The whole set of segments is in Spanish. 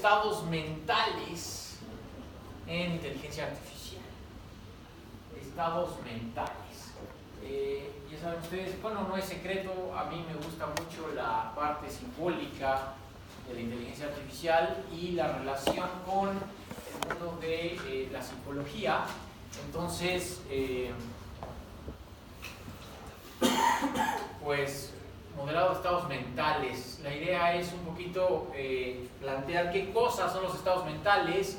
estados mentales en inteligencia artificial. Estados mentales. Ya saben ustedes, bueno, no es secreto, a mí me gusta mucho la parte simbólica de la inteligencia artificial y la relación con el mundo de la psicología. Entonces, pues, modelado de estados mentales. La idea es un poquito plantear qué cosas son los estados mentales,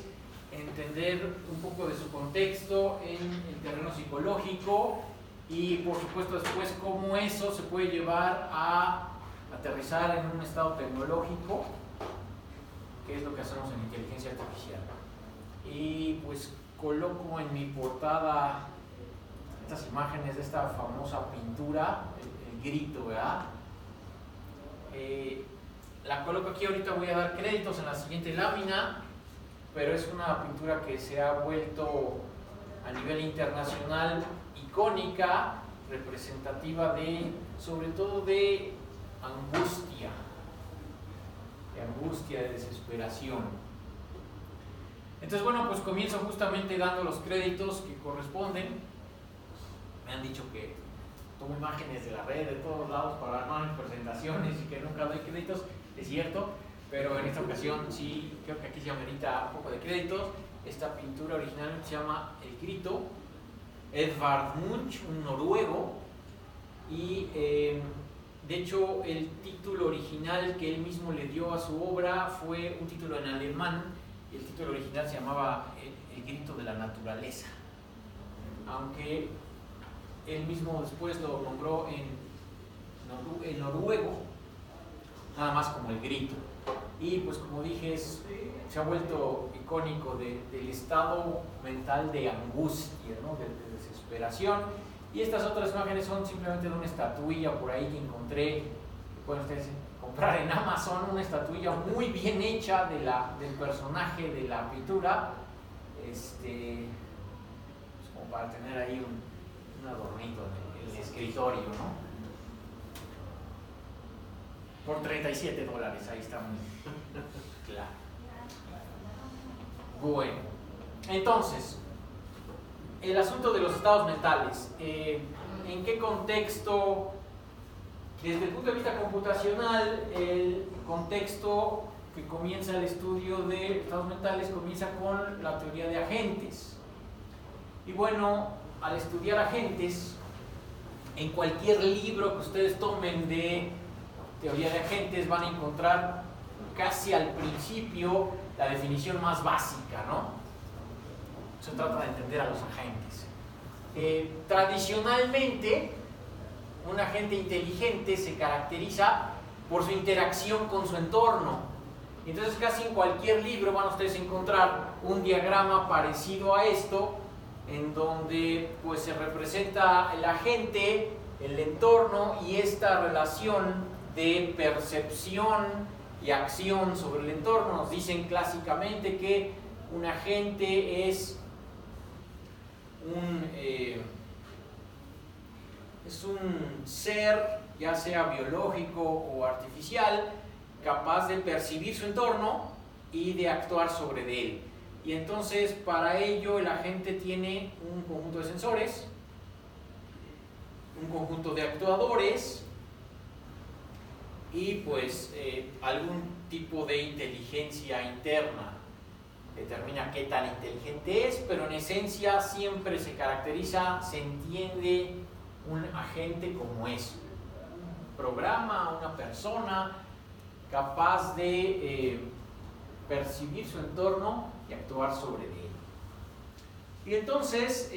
entender un poco de su contexto en el terreno psicológico y, por supuesto, después cómo eso se puede llevar a aterrizar en un estado tecnológico, que es lo que hacemos en inteligencia artificial. Y pues coloco en mi portada estas imágenes de esta famosa pintura, el grito, ¿verdad? La coloco aquí, ahorita voy a dar créditos en la siguiente lámina, pero es una pintura que se ha vuelto a nivel internacional icónica, representativa de, sobre todo de angustia, de desesperación. Entonces, bueno, pues comienzo justamente dando los créditos que corresponden. Me han dicho que tomo imágenes de la red, de todos lados, para armar mis presentaciones y que nunca doy créditos, es cierto, pero en esta ocasión sí, creo que aquí se amerita un poco de créditos. Esta pintura original se llama El Grito, Edvard Munch, un noruego, y de hecho el título original que él mismo le dio a su obra fue un título en alemán, y el título original se llamaba El Grito de la Naturaleza, aunque él mismo después lo nombró en noruego, nada más como El Grito. Y pues como dije, se ha vuelto icónico del estado mental de angustia, ¿no? de desesperación. Y estas otras imágenes son simplemente de una estatuilla por ahí que encontré, que pueden ustedes comprar en Amazon, una estatuilla muy bien hecha del personaje de la pintura, pues como para tener ahí un adornito en el escritorio, ¿no? Por $37, ahí está muy claro. Bueno, entonces, el asunto de los estados mentales. ¿En qué contexto? Desde el punto de vista computacional, el contexto que comienza el estudio de estados mentales comienza con la teoría de agentes. Y bueno, al estudiar agentes, en cualquier libro que ustedes tomen de teoría de agentes van a encontrar casi al principio la definición más básica, ¿no? Se trata de entender a los agentes. Tradicionalmente, un agente inteligente se caracteriza por su interacción con su entorno. Entonces, casi en cualquier libro van ustedes a encontrar un diagrama parecido a esto, en donde pues se representa el agente, el entorno y esta relación de percepción y acción sobre el entorno. Nos dicen clásicamente que un agente es un ser, ya sea biológico o artificial, capaz de percibir su entorno y de actuar sobre él. Y entonces, para ello, el agente tiene un conjunto de sensores, un conjunto de actuadores y pues algún tipo de inteligencia interna. Determina qué tan inteligente es, pero en esencia siempre se caracteriza, se entiende un agente como eso. Un programa, una persona capaz de percibir su entorno y actuar sobre él. Y entonces,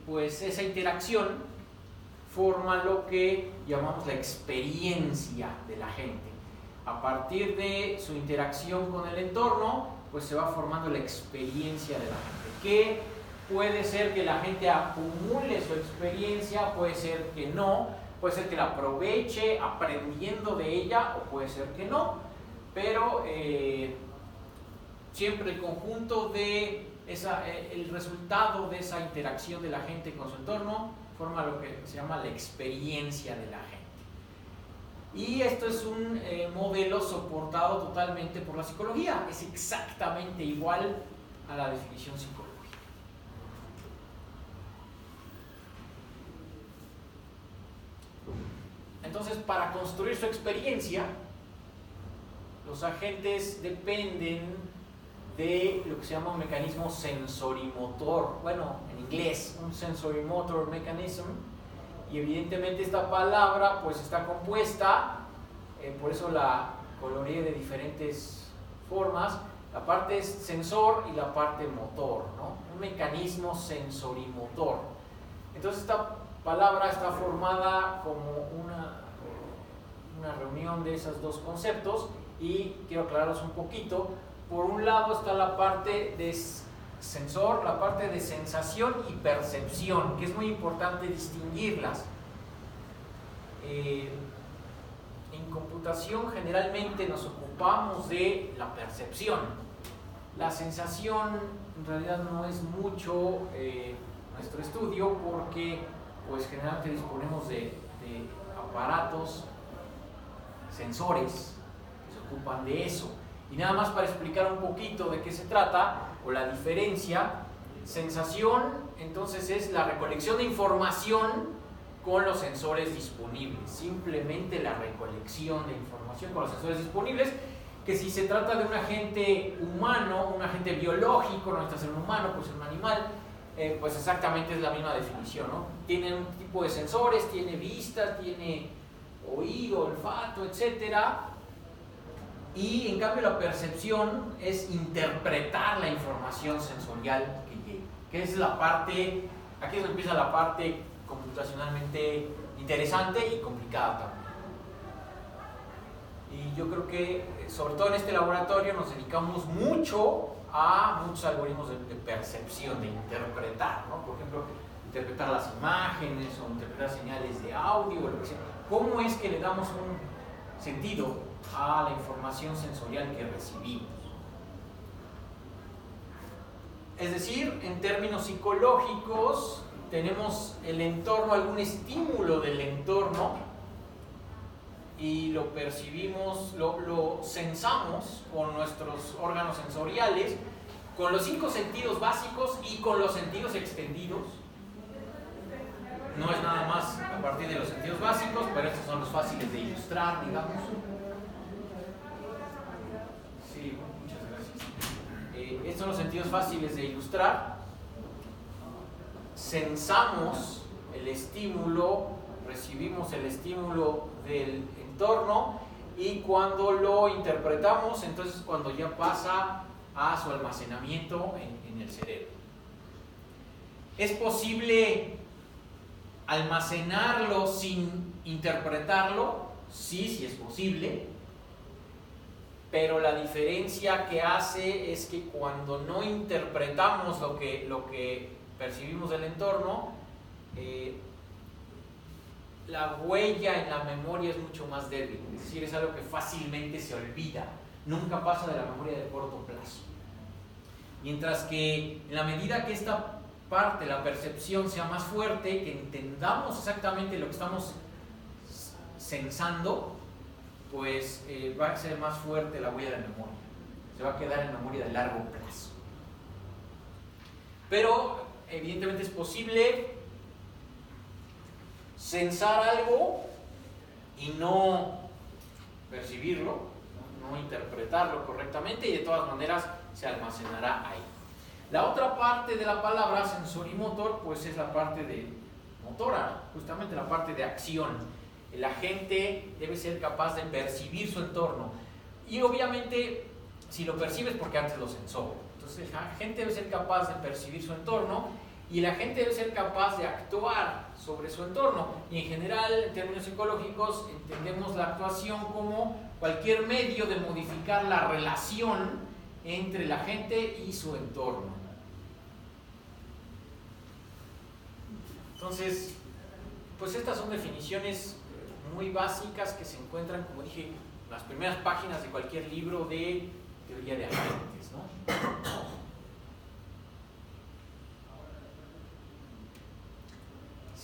pues esa interacción forma lo que llamamos la experiencia del agente. A partir de su interacción con el entorno, pues se va formando la experiencia de la gente. Que puede ser que la gente acumule su experiencia, puede ser que no, puede ser que la aproveche aprendiendo de ella, o puede ser que no, pero siempre el conjunto de el resultado de esa interacción de la gente con su entorno forma lo que se llama la experiencia de la gente. Y esto es un modelo soportado totalmente por la psicología. Es exactamente igual a la definición psicológica. Entonces, para construir su experiencia, los agentes dependen de lo que se llama un mecanismo sensorimotor. Bueno, en inglés, un sensorimotor mechanism. Y evidentemente esta palabra pues está compuesta, por eso la coloreé de diferentes formas. La parte es sensor y la parte motor, ¿no? Un mecanismo sensorimotor. Entonces esta palabra está formada como una reunión de esos dos conceptos, y quiero aclararlos un poquito. Por un lado está la parte de sensor, la parte de sensación y percepción, que es muy importante distinguirlas. En computación generalmente nos ocupamos de la percepción. La sensación en realidad no es mucho nuestro estudio, porque pues generalmente disponemos de aparatos, sensores que se ocupan de eso. Y nada más para explicar un poquito de qué se trata o la diferencia. Sensación entonces es la recolección de información con los sensores disponibles, simplemente la recolección de información con los sensores disponibles, que si se trata de un agente humano, un agente biológico, no necesita ser un humano, puede ser un animal, pues exactamente es la misma definición, ¿no? Tiene un tipo de sensores, tiene vista, tiene oído, olfato, etcétera. Y en cambio la percepción es interpretar la información sensorial que llega, que es la parte, aquí es donde empieza la parte computacionalmente interesante y complicada también. Y yo creo que sobre todo en este laboratorio nos dedicamos mucho a muchos algoritmos de percepción, de interpretar, ¿no? Por ejemplo, interpretar las imágenes o interpretar señales de audio o lo que sea. ¿Cómo es que le damos un sentido a la información sensorial que recibimos? Es decir, en términos psicológicos, tenemos el entorno, algún estímulo del entorno, y lo percibimos, lo sensamos con nuestros órganos sensoriales, con los 5 sentidos básicos y con los sentidos extendidos. No es nada más a partir de los sentidos básicos, pero estos son los fáciles de ilustrar, digamos. Sí, muchas gracias. Estos son los sentidos fáciles de ilustrar. Sensamos el estímulo, recibimos el estímulo del entorno, y cuando lo interpretamos, entonces cuando ya pasa a su almacenamiento en el cerebro. ¿Es posible almacenarlo sin interpretarlo? Sí es posible, pero la diferencia que hace es que cuando no interpretamos lo que percibimos del entorno, la huella en la memoria es mucho más débil, es decir, es algo que fácilmente se olvida, nunca pasa de la memoria de corto plazo. Mientras que en la medida que esta parte, la percepción, sea más fuerte, que entendamos exactamente lo que estamos sensando, pues va a ser más fuerte la huella de memoria, se va a quedar en memoria de largo plazo. Pero evidentemente es posible sensar algo y no percibirlo, no interpretarlo correctamente, y de todas maneras se almacenará ahí. La otra parte de la palabra sensorimotor pues es la parte de motora, justamente la parte de acción. El agente debe ser capaz de percibir su entorno, y obviamente si lo percibes porque antes lo sensó. Entonces el agente debe ser capaz de percibir su entorno, y el agente debe ser capaz de actuar sobre su entorno. Y en general, en términos psicológicos, entendemos la actuación como cualquier medio de modificar la relación entre el agente y su entorno. Entonces, pues estas son definiciones muy básicas que se encuentran, como dije, en las primeras páginas de cualquier libro de teoría de agentes, ¿no?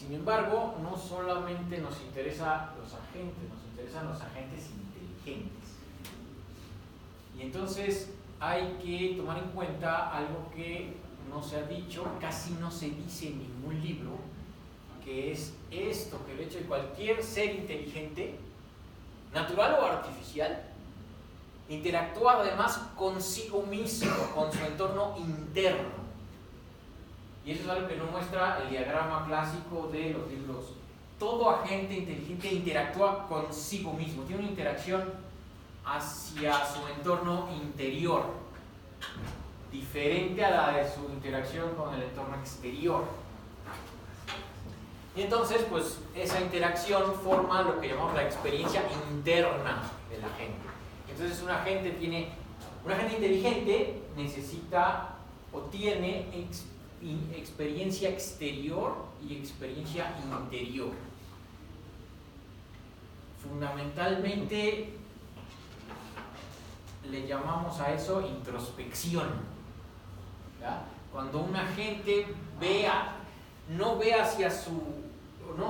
Sin embargo, no solamente nos interesan los agentes, nos interesan los agentes inteligentes. Y entonces hay que tomar en cuenta algo que no se ha dicho, casi no se dice en ningún libro, que es esto, que el hecho de cualquier ser inteligente, natural o artificial, interactúa además consigo mismo, con su entorno interno. Y eso es algo que nos muestra el diagrama clásico de los libros. Todo agente inteligente interactúa consigo mismo, tiene una interacción hacia su entorno interior, diferente a la de su interacción con el entorno exterior. Y entonces, pues, esa interacción forma lo que llamamos la experiencia interna del agente. Entonces, un agente inteligente necesita o tiene experiencia exterior y experiencia interior. Fundamentalmente le llamamos a eso introspección. ¿Ya? Cuando un agente no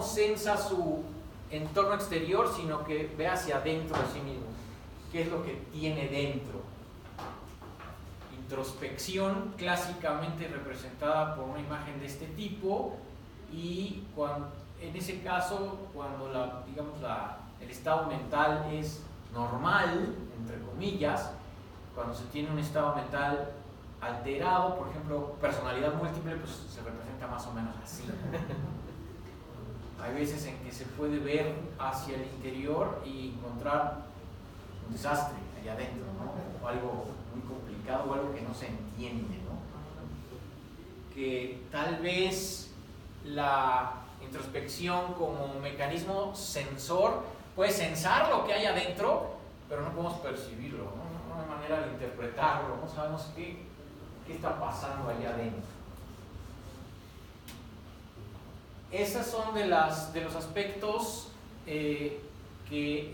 sensa su entorno exterior, sino que ve hacia adentro de sí mismo. ¿Qué es lo que tiene dentro? Introspección clásicamente representada por una imagen de este tipo, y en ese caso, cuando el estado mental es normal, entre comillas, cuando se tiene un estado mental alterado, por ejemplo, personalidad múltiple, pues se representa más o menos así. Hay veces en que se puede ver hacia el interior y encontrar un desastre allá adentro, ¿no? O algo muy complicado, o algo que no se entiende, ¿no? Que tal vez la introspección como mecanismo sensor puede sensar lo que hay adentro, pero no podemos percibirlo, ¿no? No hay manera de interpretarlo, no sabemos qué está pasando allá adentro. Esos son de los aspectos que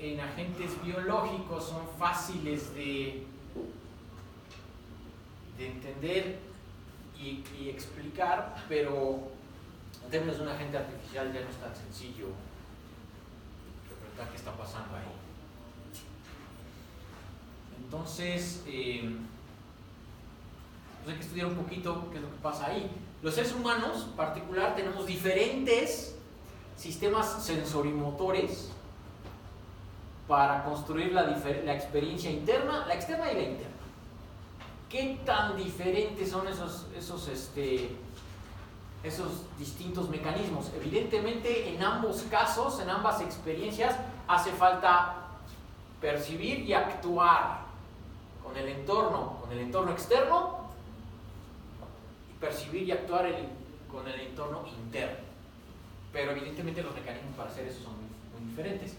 en agentes biológicos son fáciles de entender y explicar, pero en términos de un agente artificial ya no es tan sencillo interpretar qué está pasando ahí. Entonces, hay que estudiar un poquito qué es lo que pasa ahí. Los seres humanos, en particular, tenemos diferentes sistemas sensorimotores para construir la experiencia interna, la externa y la interna. ¿Qué tan diferentes son esos distintos mecanismos? Evidentemente, en ambos casos, en ambas experiencias, hace falta percibir y actuar con el entorno externo, y percibir y actuar con el entorno interno. Pero evidentemente los mecanismos para hacer eso son muy diferentes.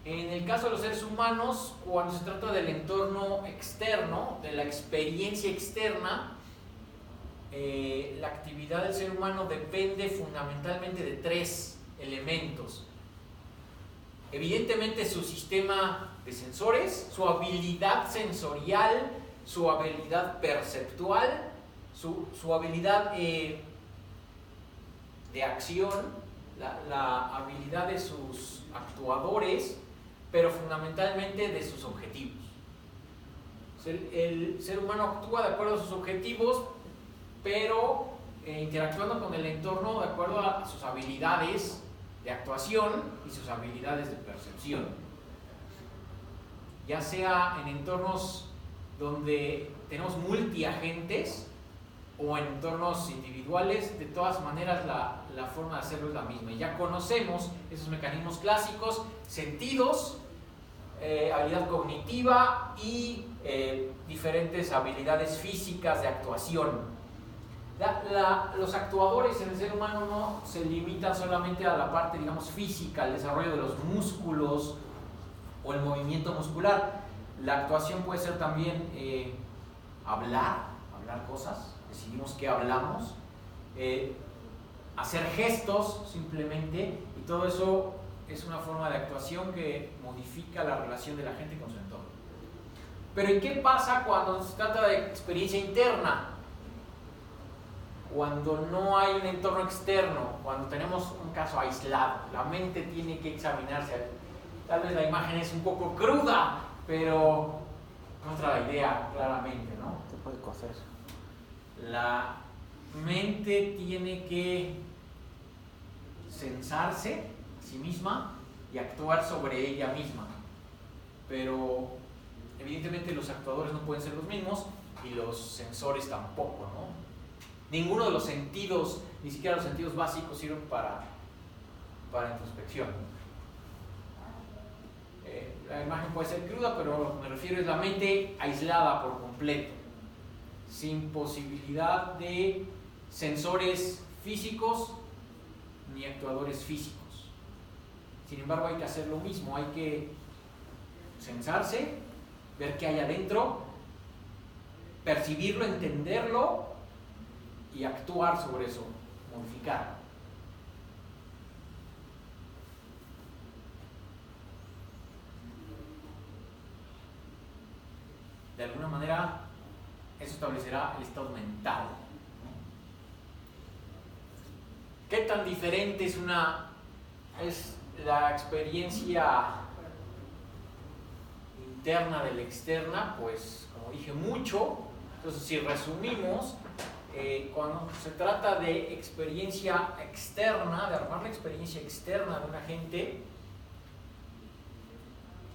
En el caso de los seres humanos, cuando se trata del entorno externo, de la experiencia externa, la actividad del ser humano depende fundamentalmente de tres elementos. Evidentemente su sistema de sensores, su habilidad sensorial, su habilidad perceptual, su habilidad de acción, la habilidad de sus actuadores, pero fundamentalmente de sus objetivos. El ser humano actúa de acuerdo a sus objetivos, pero interactuando con el entorno de acuerdo a sus habilidades de actuación y sus habilidades de percepción. Ya sea en entornos donde tenemos multiagentes o en entornos individuales, de todas maneras la forma de hacerlo es la misma. Y ya conocemos esos mecanismos clásicos: sentidos, habilidad cognitiva y diferentes habilidades físicas de actuación. Los actuadores en el ser humano no se limitan solamente a la parte, digamos, física, al desarrollo de los músculos o el movimiento muscular. La actuación puede ser también hablar cosas, decidimos qué hablamos, hacer gestos simplemente, y todo eso es una forma de actuación que modifica la relación de la gente con su entorno. Pero ¿y qué pasa cuando se trata de experiencia interna? cuando no hay un entorno externo, cuando tenemos un caso aislado, la mente tiene que examinarse. Tal vez la imagen es un poco cruda, pero muestra la idea claramente, ¿no? Se puede coser. La mente tiene que censarse a sí misma y actuar sobre ella misma. Pero evidentemente los actuadores no pueden ser los mismos y los sensores tampoco, ¿no? Ninguno de los sentidos, ni siquiera los sentidos básicos, sirven para introspección. La imagen puede ser cruda, pero me refiero es la mente aislada por completo, sin posibilidad de sensores físicos ni actuadores físicos. Sin embargo, hay que hacer lo mismo, hay que censarse, ver qué hay adentro, percibirlo, entenderlo y actuar sobre eso, modificar. De alguna manera, eso establecerá el estado mental. ¿Qué tan diferente es la experiencia interna de la externa? Pues, como dije, mucho. Entonces, si resumimos, cuando se trata de experiencia externa, de armar la experiencia externa de un agente,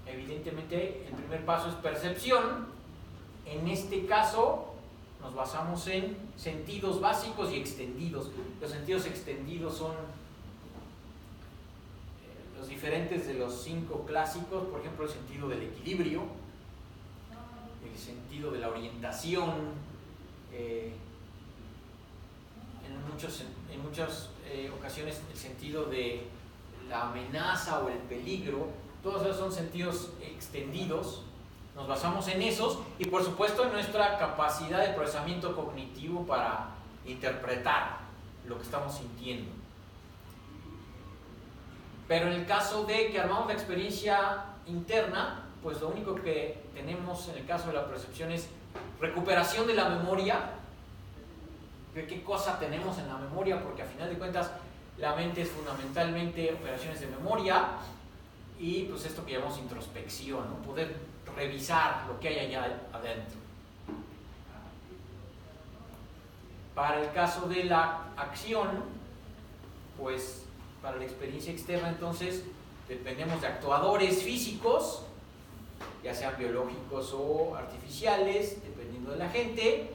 evidentemente el primer paso es percepción. En este caso nos basamos en sentidos básicos y extendidos. Los sentidos extendidos son los diferentes de los 5 clásicos, por ejemplo, el sentido del equilibrio, el sentido de la orientación, en muchas ocasiones el sentido de la amenaza o el peligro. Todos esos son sentidos extendidos. Nos basamos en esos y por supuesto en nuestra capacidad de procesamiento cognitivo para interpretar lo que estamos sintiendo. Pero en el caso de que armamos la experiencia interna, pues lo único que tenemos en el caso de la percepción es recuperación de la memoria. ¿Qué cosa tenemos en la memoria? Porque a final de cuentas la mente es fundamentalmente operaciones de memoria y pues esto que llamamos introspección, ¿no? Poder revisar lo que hay allá adentro. Para el caso de la acción, pues para la experiencia externa entonces dependemos de actuadores físicos, ya sean biológicos o artificiales, dependiendo de la gente,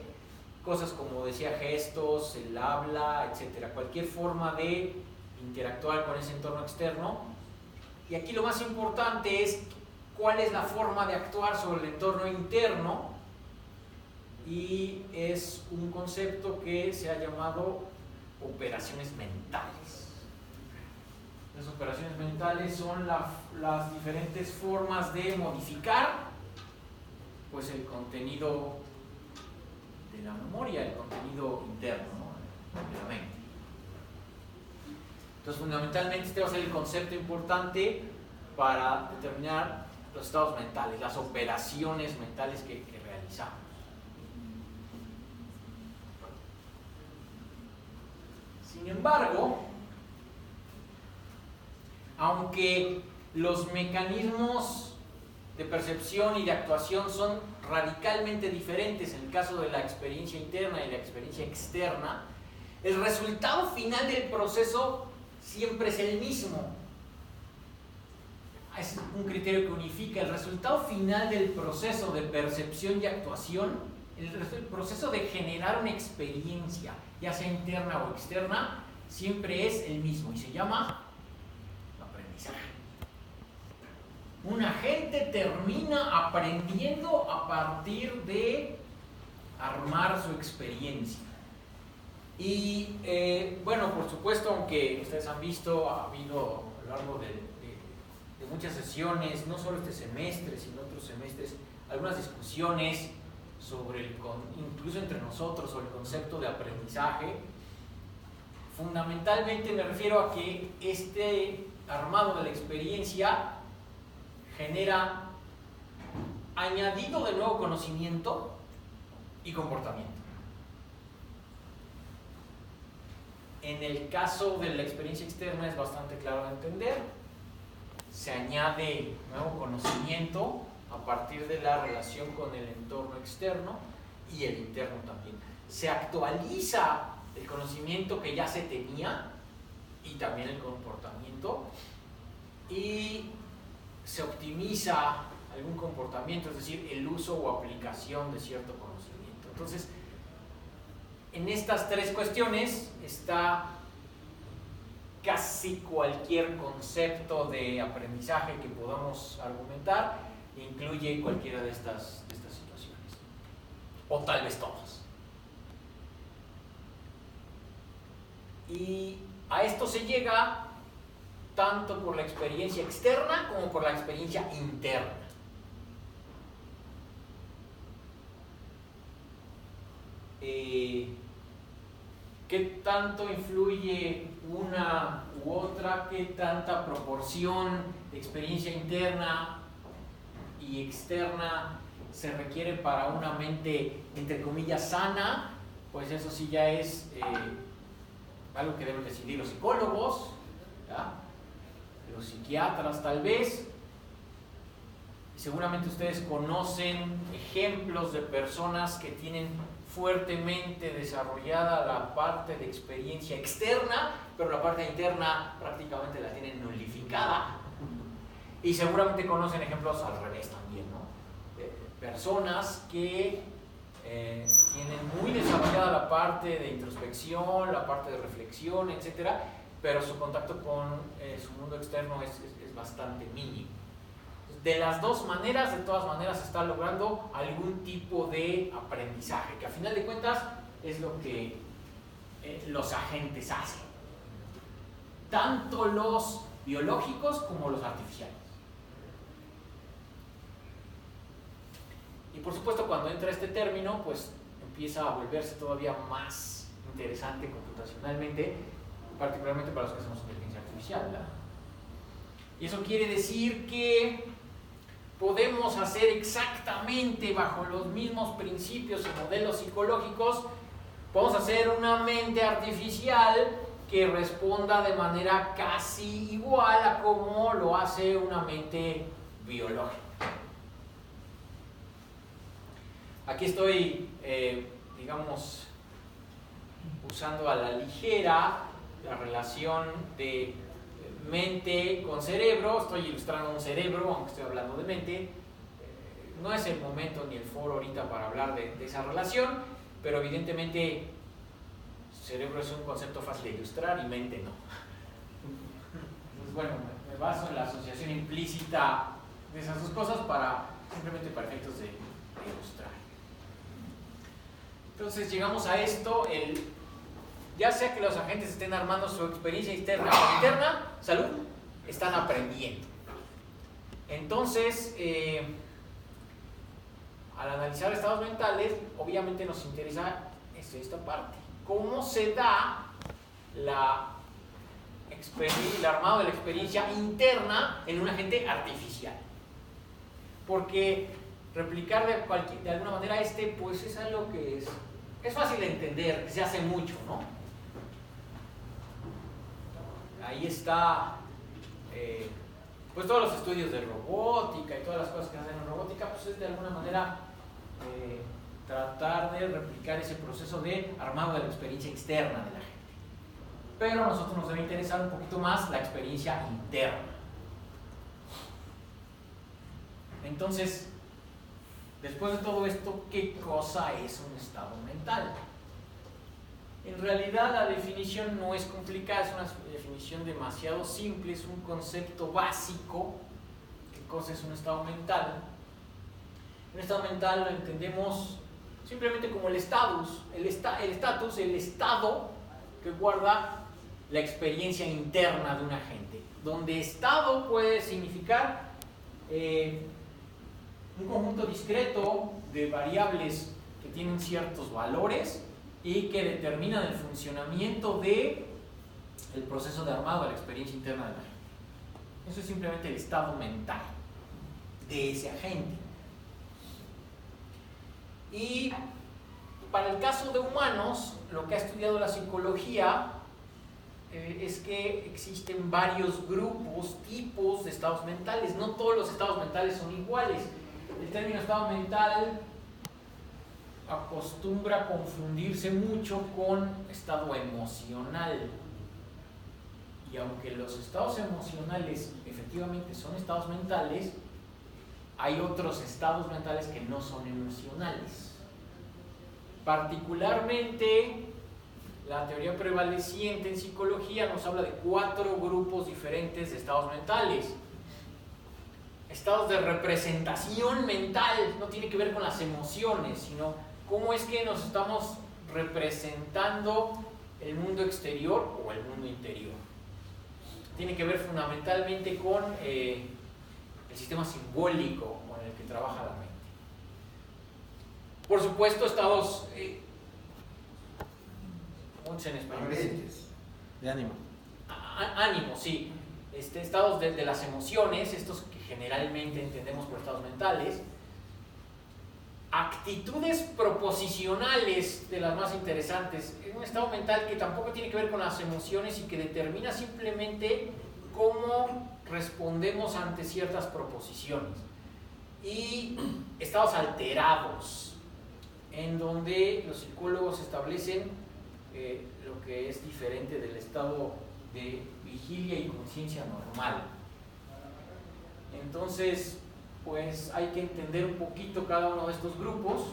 cosas como decía gestos, el habla, etcétera, cualquier forma de interactuar con ese entorno externo. Y aquí lo más importante es cuál es la forma de actuar sobre el entorno interno, y es un concepto que se ha llamado operaciones mentales. Las operaciones mentales son las diferentes formas de modificar pues el contenido de la memoria, el contenido interno, ¿no? De la mente. Entonces fundamentalmente este va a ser el concepto importante para determinar los estados mentales, las operaciones mentales que realizamos. Sin embargo, aunque los mecanismos de percepción y de actuación son radicalmente diferentes en el caso de la experiencia interna y la experiencia externa, el resultado final del proceso siempre es el mismo. Es un criterio que unifica el resultado final del proceso de percepción y actuación, el proceso de generar una experiencia, ya sea interna o externa, siempre es el mismo y se llama aprendizaje. Un agente termina aprendiendo a partir de armar su experiencia. Y bueno, por supuesto, aunque ustedes han visto, ha habido a lo largo de muchas sesiones, no solo este semestre, sino otros semestres, algunas discusiones sobre incluso entre nosotros, sobre el concepto de aprendizaje. Fundamentalmente me refiero a que este armado de la experiencia genera añadido de nuevo conocimiento y comportamiento. En el caso de la experiencia externa es bastante claro de entender. Se añade nuevo conocimiento a partir de la relación con el entorno externo y el interno también. Se actualiza el conocimiento que ya se tenía y también el comportamiento, y se optimiza algún comportamiento, es decir, el uso o aplicación de cierto conocimiento. Entonces, en estas tres cuestiones está casi cualquier concepto de aprendizaje que podamos argumentar, incluye cualquiera de estas situaciones, o tal vez todas. Y a esto se llega tanto por la experiencia externa como por la experiencia interna. ¿Qué tanto influye una u otra? ¿Qué tanta proporción de experiencia interna y externa se requiere para una mente, entre comillas, sana? Pues eso sí ya es algo que deben decidir los psicólogos, ¿ya? Los psiquiatras tal vez. Y seguramente ustedes conocen ejemplos de personas que tienen fuertemente desarrollada la parte de experiencia externa, pero la parte interna prácticamente la tienen nulificada. Y seguramente conocen ejemplos al revés también, ¿no? Personas que tienen muy desarrollada la parte de introspección, la parte de reflexión, etcétera, pero su contacto con su mundo externo es bastante mínimo. De las dos maneras, de todas maneras, se está logrando algún tipo de aprendizaje, que a final de cuentas es lo que los agentes hacen, tanto los biológicos como los artificiales. Y por supuesto, cuando entra este término, pues empieza a volverse todavía más interesante computacionalmente, particularmente para los que hacemos inteligencia artificial, ¿verdad? Y eso quiere decir que podemos hacer exactamente bajo los mismos principios y modelos psicológicos, podemos hacer una mente artificial que responda de manera casi igual a como lo hace una mente biológica. Aquí estoy, digamos, usando a la ligera la relación de mente con cerebro. Estoy ilustrando un cerebro, aunque estoy hablando de mente. No es el momento ni el foro ahorita para hablar de esa relación, pero evidentemente cerebro es un concepto fácil de ilustrar y mente no. Entonces, bueno, me baso en la asociación implícita de esas dos cosas simplemente para efectos de ilustrar. Entonces llegamos a esto, ya sea que los agentes estén armando su experiencia externa o interna, salud, están aprendiendo. Entonces, al analizar estados mentales, obviamente nos interesa esta parte. ¿Cómo se da el armado de la experiencia interna en un agente artificial? Porque replicar de alguna manera pues es algo que es fácil de entender, que se hace mucho, ¿no? Ahí está, pues todos los estudios de robótica y todas las cosas que hacen en robótica, pues es de alguna manera tratar de replicar ese proceso de armado de la experiencia externa de la gente. Pero a nosotros nos debe interesar un poquito más la experiencia interna. Entonces, después de todo esto, ¿qué cosa es un estado mental? En realidad la definición no es complicada, es una definición demasiado simple, es un concepto básico. ¿Qué cosa es un estado mental? Un estado mental lo entendemos simplemente como el estatus, el estado que guarda la experiencia interna de un agente, donde estado puede significar un conjunto discreto de variables que tienen ciertos valores y que determinan el funcionamiento del proceso de armado de la experiencia interna de la gente. Eso es simplemente el estado mental de ese agente. Y para el caso de humanos, lo que ha estudiado la psicología es que existen varios grupos, tipos de estados mentales. No todos los estados mentales son iguales. El término estado mental acostumbra a confundirse mucho con estado emocional. Y aunque los estados emocionales efectivamente son estados mentales, hay otros estados mentales que no son emocionales. Particularmente, la teoría prevaleciente en psicología nos habla de 4 grupos diferentes de estados mentales. Estados de representación mental, no tiene que ver con las emociones, sino cómo es que nos estamos representando el mundo exterior o el mundo interior. Tiene que ver fundamentalmente con el sistema simbólico con el que trabaja la mente. Por supuesto, estados, ¿cómo se en español? De ánimo. Ánimo, sí. Estados de las emociones, estos que generalmente entendemos por estados mentales. Actitudes proposicionales, de las más interesantes. Es un estado mental que tampoco tiene que ver con las emociones y que determina simplemente cómo respondemos ante ciertas proposiciones. Y estados alterados, en donde los psicólogos establecen lo que es diferente del estado de vigilia y conciencia normal. Entonces, pues hay que entender un poquito cada uno de estos grupos.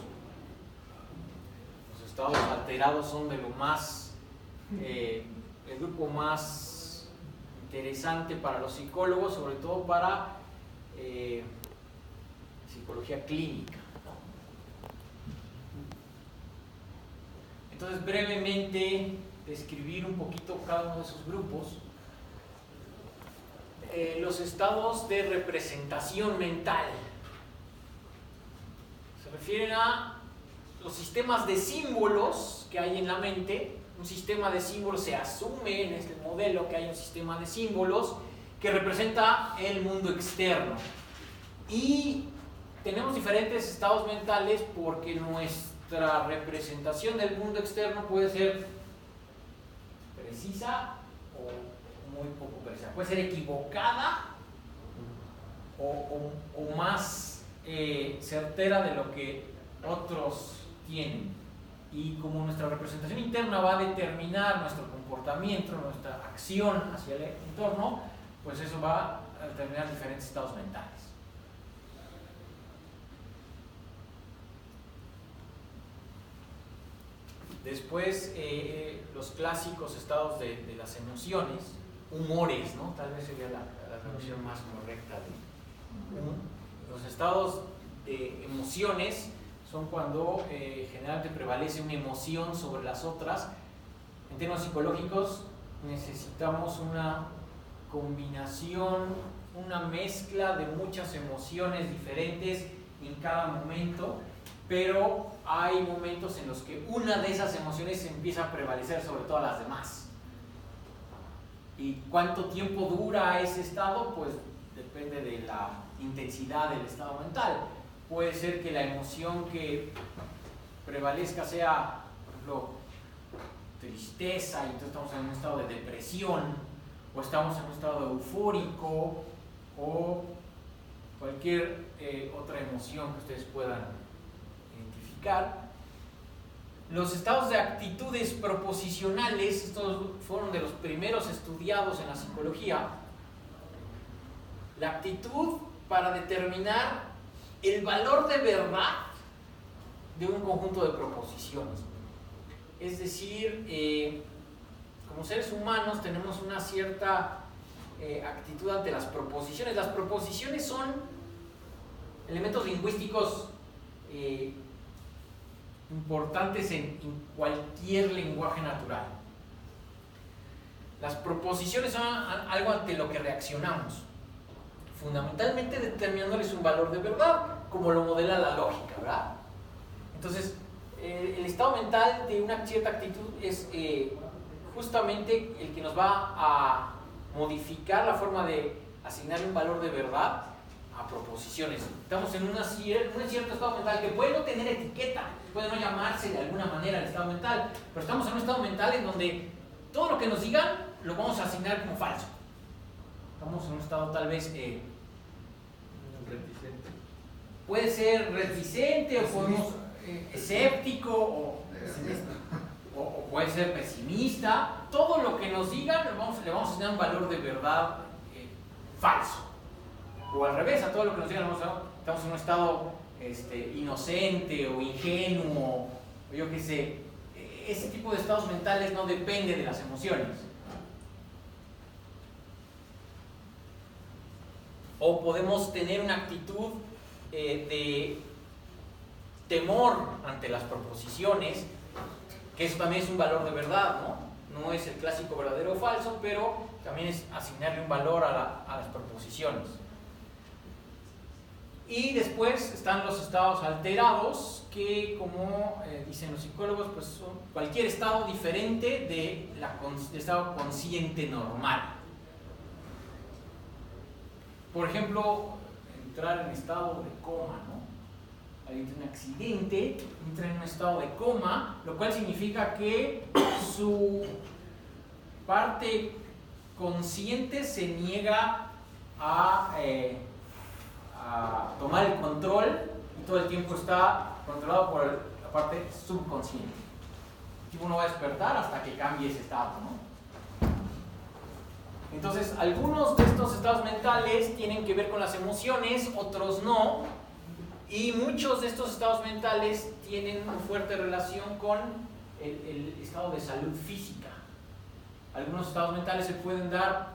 Los estados alterados son de lo más, el grupo más interesante para los psicólogos, sobre todo para psicología clínica, ¿no? Entonces, brevemente describir un poquito cada uno de esos grupos. Los estados de representación mental se refieren a los sistemas de símbolos que hay en la mente. Un sistema de símbolos, se asume en este modelo que hay un sistema de símbolos que representa el mundo externo, y tenemos diferentes estados mentales porque nuestra representación del mundo externo puede ser precisa o muy poco precisa, puede ser equivocada o más certera de lo que otros tienen. Y como nuestra representación interna va a determinar nuestro comportamiento, nuestra acción hacia el entorno, pues eso va a determinar diferentes estados mentales. Después, los clásicos estados de las emociones, humores, ¿no? Tal vez sería la traducción más correcta de los estados de emociones. Son cuando generalmente prevalece una emoción sobre las otras. En términos psicológicos necesitamos una combinación, una mezcla de muchas emociones diferentes en cada momento, pero hay momentos en los que una de esas emociones empieza a prevalecer sobre todas las demás. ¿Y cuánto tiempo dura ese estado? Pues depende de la intensidad del estado mental. Puede ser que la emoción que prevalezca sea, por ejemplo, tristeza, y entonces estamos en un estado de depresión, o estamos en un estado eufórico, o cualquier otra emoción que ustedes puedan identificar. Los estados de actitudes proposicionales, estos fueron de los primeros estudiados en la psicología. La actitud para determinar el valor de verdad de un conjunto de proposiciones. Es decir, como seres humanos tenemos una cierta actitud ante las proposiciones. Las proposiciones son elementos lingüísticos importantes en cualquier lenguaje natural. Las proposiciones son algo ante lo que reaccionamos, fundamentalmente determinándoles un valor de verdad, como lo modela la lógica, ¿verdad? Entonces, el estado mental de una cierta actitud es justamente el que nos va a modificar la forma de asignarle un valor de verdad a proposiciones. Estamos en un cierto estado mental que puede no tener etiqueta, puede no llamarse de alguna manera el estado mental, pero estamos en un estado mental en donde todo lo que nos digan lo vamos a asignar como falso. Estamos en un estado tal vez reticente. Puede ser reticente o podemos escéptico o puede ser pesimista. Todo lo que nos digan le vamos a asignar un valor de verdad falso. O al revés, a todo lo que nos digan estamos en un estado inocente o ingenuo, o yo qué sé. Ese tipo de estados mentales no depende de las emociones. O podemos tener una actitud de temor ante las proposiciones, que eso también es un valor de verdad, ¿no? No es el clásico verdadero o falso, pero también es asignarle un valor a las proposiciones. Y después están los estados alterados, que como dicen los psicólogos, pues son cualquier estado diferente del estado consciente normal. Por ejemplo, entrar en estado de coma, ¿no? Alguien tiene un accidente, entra en un estado de coma, lo cual significa que su parte consciente se niega a tomar el control y todo el tiempo está controlado por la parte subconsciente. El tipo no va a despertar hasta que cambie ese estado, ¿no? Entonces, algunos de estos estados mentales tienen que ver con las emociones, otros no, y muchos de estos estados mentales tienen una fuerte relación con el estado de salud física. Algunos estados mentales se pueden dar,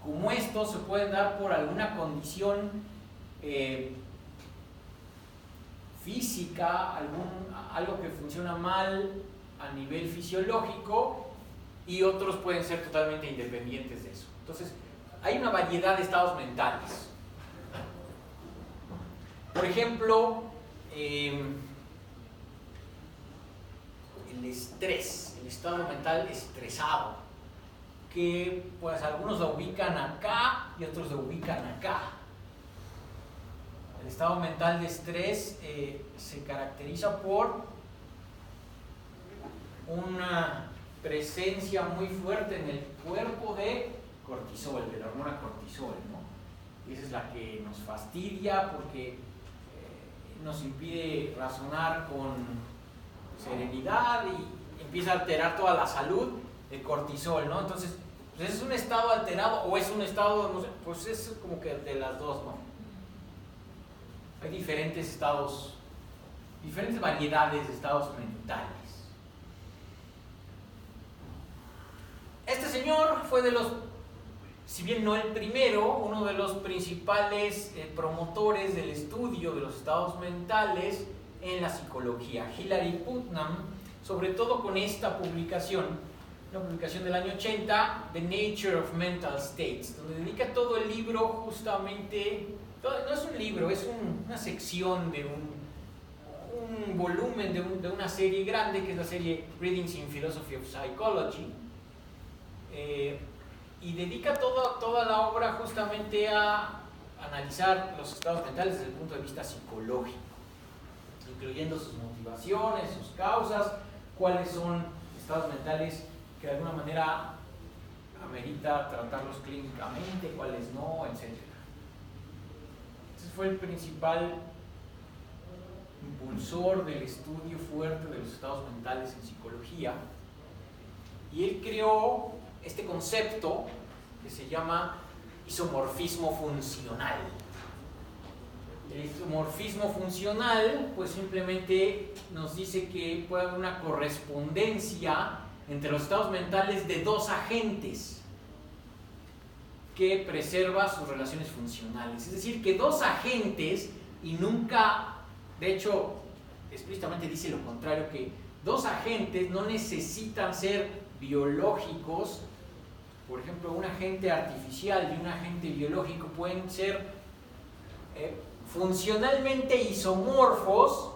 como estos, se pueden dar por alguna condición física, algo que funciona mal a nivel fisiológico, y otros pueden ser totalmente independientes de eso. Entonces, hay una variedad de estados mentales. Por ejemplo, el estrés, el estado mental estresado, que pues algunos lo ubican acá y otros lo ubican acá. El estado mental de estrés se caracteriza por una presencia muy fuerte en el cuerpo de cortisol, de la hormona cortisol, ¿no? Y esa es la que nos fastidia porque nos impide razonar con serenidad y empieza a alterar toda la salud, el cortisol, ¿no? Entonces, pues es un estado alterado o es un estado, no sé, pues es como que de las dos, ¿no? Hay diferentes estados, diferentes variedades de estados mentales. Este señor fue de los, si bien no el primero, uno de los principales promotores del estudio de los estados mentales en la psicología. Hilary Putnam, sobre todo con esta publicación, una publicación del año 80, The Nature of Mental States, donde dedica todo el libro justamente, no es un libro, es una sección de un volumen de una serie grande, que es la serie Readings in Philosophy of Psychology, y dedica toda la obra justamente a analizar los estados mentales desde el punto de vista psicológico, incluyendo sus motivaciones, sus causas, cuáles son estados mentales que de alguna manera amerita tratarlos clínicamente, cuáles no, etc. Ese fue el principal impulsor del estudio fuerte de los estados mentales en psicología, y él creó este concepto que se llama isomorfismo funcional. El isomorfismo funcional pues simplemente nos dice que puede haber una correspondencia entre los estados mentales de dos agentes que preserva sus relaciones funcionales. Es decir, que dos agentes, y nunca, de hecho, explícitamente dice lo contrario, que dos agentes no necesitan ser biológicos. Por ejemplo, un agente artificial y un agente biológico pueden ser funcionalmente isomorfos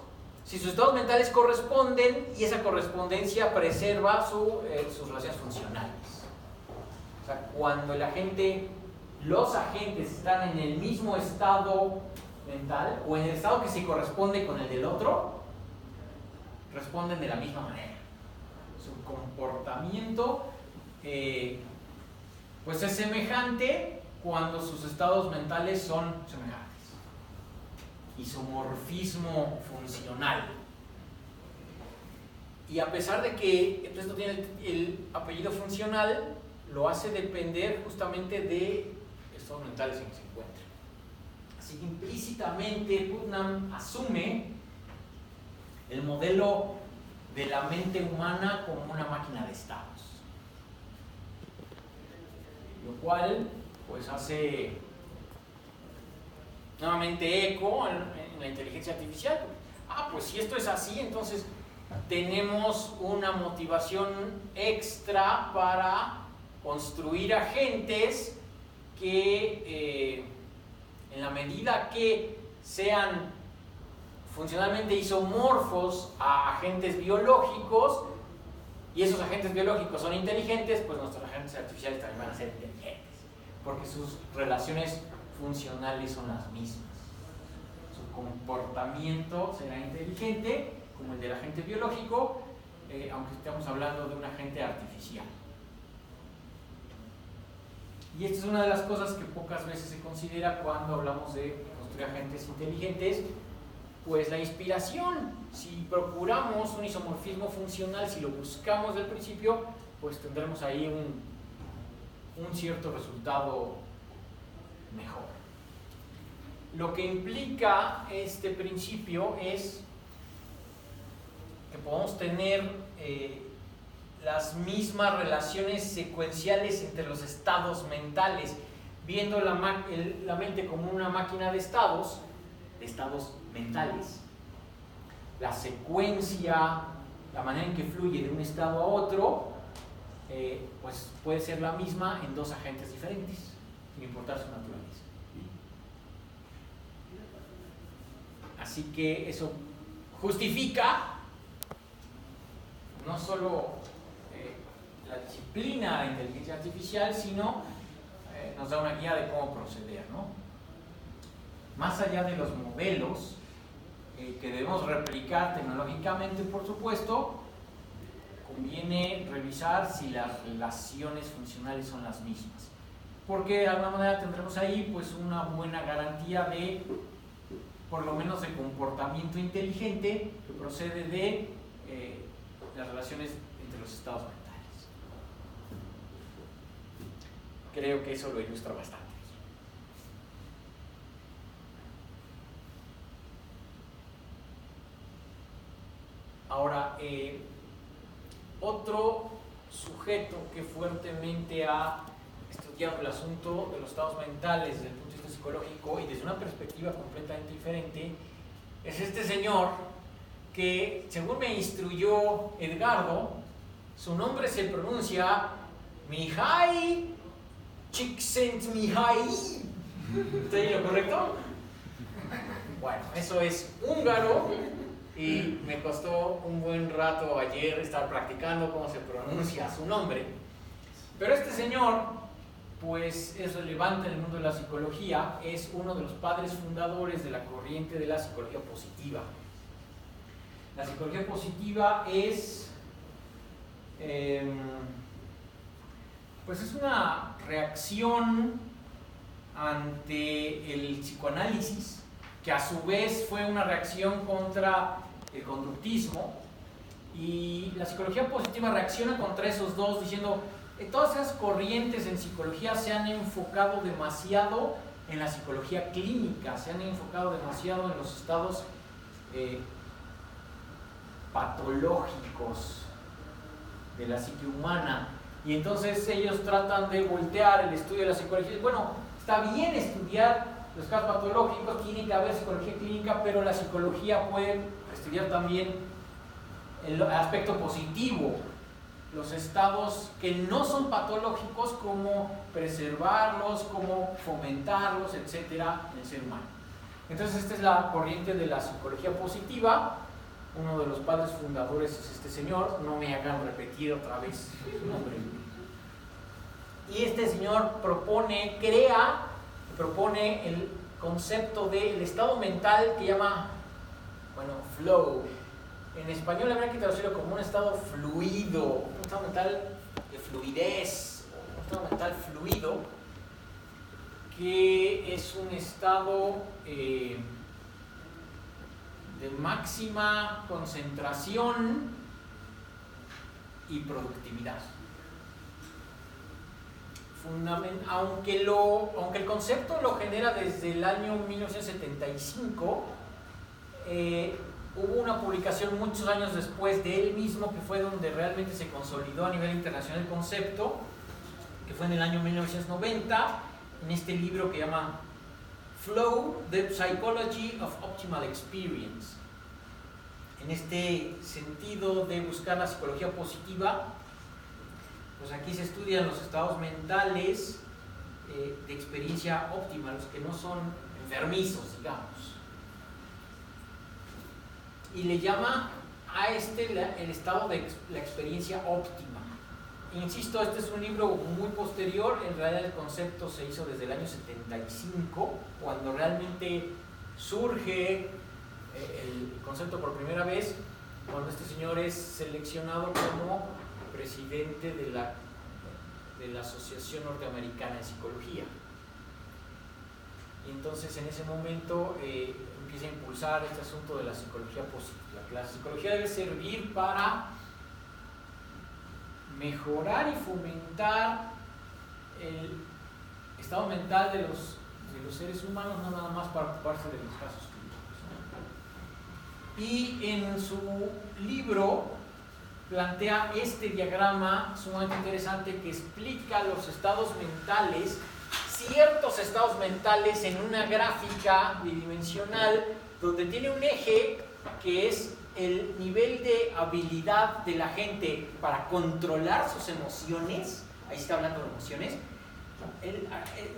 si sus estados mentales corresponden y esa correspondencia preserva sus relaciones funcionales. O sea, cuando los agentes están en el mismo estado mental o en el estado que se corresponde con el del otro, responden de la misma manera. Su comportamiento Pues es semejante cuando sus estados mentales son semejantes. Isomorfismo funcional. Y a pesar de que esto tiene el apellido funcional, lo hace depender justamente de estados mentales en que se encuentra. Así que implícitamente Putnam asume el modelo de la mente humana como una máquina de estados, lo cual pues hace nuevamente eco en la inteligencia artificial. Pues si esto es así, entonces tenemos una motivación extra para construir agentes que en la medida que sean funcionalmente isomorfos a agentes biológicos, y esos agentes biológicos son inteligentes, pues nuestros agentes artificiales también van a ser inteligentes, porque sus relaciones funcionales son las mismas. Su comportamiento será inteligente, como el del agente biológico, aunque estemos hablando de un agente artificial. Y esta es una de las cosas que pocas veces se considera cuando hablamos de construir agentes inteligentes, pues la inspiración. Si procuramos un isomorfismo funcional, si lo buscamos del principio, pues tendremos ahí un cierto resultado mejor. Lo que implica este principio es que podemos tener las mismas relaciones secuenciales entre los estados mentales, viendo la mente como una máquina de estados mentales. La secuencia, la manera en que fluye de un estado a otro, pues puede ser la misma en dos agentes diferentes, sin importar su naturaleza. Así que eso justifica no solo la disciplina de inteligencia artificial, sino nos da una guía de cómo proceder, ¿no? Más allá de los modelos que debemos replicar tecnológicamente, por supuesto, conviene revisar si las relaciones funcionales son las mismas, porque de alguna manera tendremos ahí pues una buena garantía de, por lo menos, de comportamiento inteligente que procede de las relaciones entre los estados mentales. Creo que eso lo ilustra bastante. Ahora, otro sujeto que fuertemente ha estudiado el asunto de los estados mentales desde el punto de vista psicológico y desde una perspectiva completamente diferente es este señor que, según me instruyó Edgardo, su nombre se pronuncia Mihai Csikszentmihalyi. ¿Estoy en lo correcto? Bueno, eso es húngaro y me costó un buen rato ayer estar practicando cómo se pronuncia su nombre. Pero este señor, pues, es relevante en el mundo de la psicología, es uno de los padres fundadores de la corriente de la psicología positiva. La psicología positiva es, pues es una reacción ante el psicoanálisis, que a su vez fue una reacción contra el conductismo, y la psicología positiva reacciona contra esos dos diciendo todas esas corrientes en psicología se han enfocado demasiado en la psicología clínica, se han enfocado demasiado en los estados patológicos de la psique humana, y entonces ellos tratan de voltear el estudio de la psicología. Bueno, está bien estudiar los casos patológicos, tiene que haber psicología clínica, pero la psicología puede estudiar también el aspecto positivo, los estados que no son patológicos, como preservarlos, como fomentarlos, etcétera, en el ser humano. Entonces esta es la corriente de la psicología positiva. Uno de los padres fundadores es este señor, no me hagan repetir otra vez su nombre. Y este señor propone el concepto del estado mental que llama, flow. En español habría que traducirlo como un estado fluido, un estado mental de fluidez, estado mental fluido, que es un estado de máxima concentración y productividad. Aunque el concepto lo genera desde el año 1975, hubo una publicación muchos años después de él mismo, que fue donde realmente se consolidó a nivel internacional el concepto, que fue en el año 1990, en este libro que llama Flow, The Psychology of Optimal Experience. En este sentido de buscar la psicología positiva, pues aquí se estudian los estados mentales de experiencia óptima, los que no son enfermizos, digamos. Y le llama a el estado de la experiencia óptima. Insisto, este es un libro muy posterior, en realidad el concepto se hizo desde el año 75, cuando realmente surge el concepto por primera vez, cuando este señor es seleccionado como presidente de la Asociación Norteamericana de Psicología. Y entonces en ese momento empieza a impulsar este asunto de la psicología positiva, que la psicología debe servir para mejorar y fomentar el estado mental de los seres humanos, no nada más para ocuparse de los casos clínicos. Y en su libro plantea este diagrama sumamente interesante que explica los estados mentales, ciertos estados mentales en una gráfica bidimensional donde tiene un eje que es el nivel de habilidad de la gente para controlar sus emociones. Ahí está hablando de emociones. El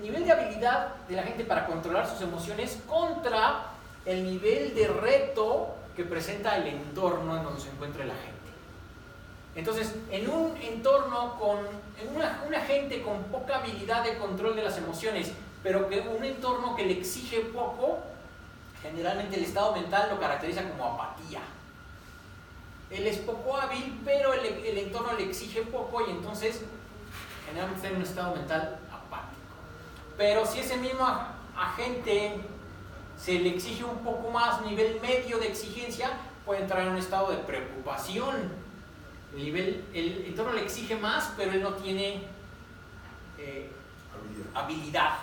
nivel de habilidad de la gente para controlar sus emociones contra el nivel de reto que presenta el entorno en donde se encuentra la gente. Entonces, en un entorno una gente con poca habilidad de control de las emociones, pero que un entorno que le exige poco, generalmente el estado mental lo caracteriza como apatía. Él es poco hábil, pero el entorno le exige poco y entonces generalmente está en un estado mental apático. Pero si ese mismo agente se le exige un poco más, nivel medio de exigencia, puede entrar en un estado de preocupación. El entorno le exige más, pero él no tiene habilidad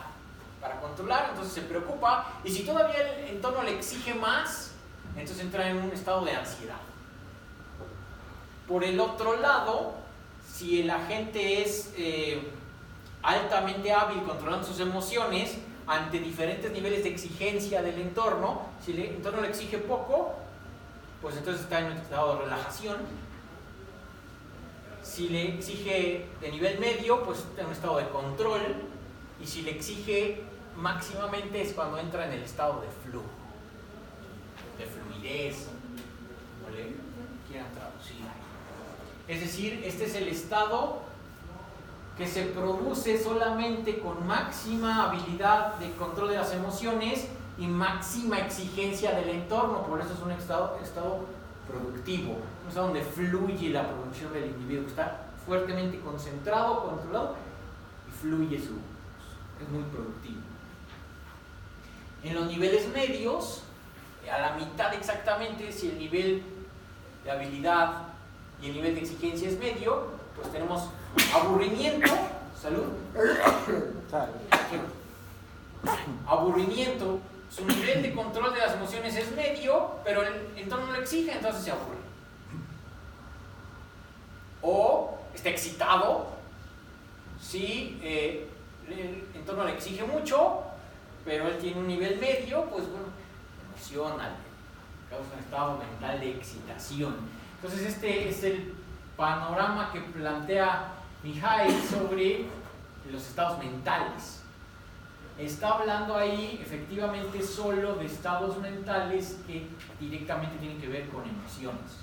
para controlar, entonces se preocupa. Y si todavía el entorno le exige más, entonces entra en un estado de ansiedad. Por el otro lado, si el agente es altamente hábil controlando sus emociones ante diferentes niveles de exigencia del entorno, si el entorno le exige poco, pues entonces está en un estado de relajación. Si le exige de nivel medio, pues está en un estado de control. Y si le exige máximamente es cuando entra en el estado de flujo, de fluidez, como le quieran traducir. Es decir, este es el estado que se produce solamente con máxima habilidad de control de las emociones y máxima exigencia del entorno. Por eso es un estado productivo, un estado donde fluye la producción del individuo, que está fuertemente concentrado, controlado y fluye es muy productivo. En los niveles medios, a la mitad exactamente, si el nivel de habilidad y el nivel de exigencia es medio, pues tenemos aburrimiento, salud, aburrimiento, su nivel de control de las emociones es medio, pero el entorno lo exige, entonces se aburre. O está excitado, si el entorno le exige mucho, pero él tiene un nivel medio, pues bueno, emociona, causa un estado mental de excitación. Entonces este es el panorama que plantea Mihaly sobre los estados mentales. Está hablando ahí efectivamente solo de estados mentales que directamente tienen que ver con emociones.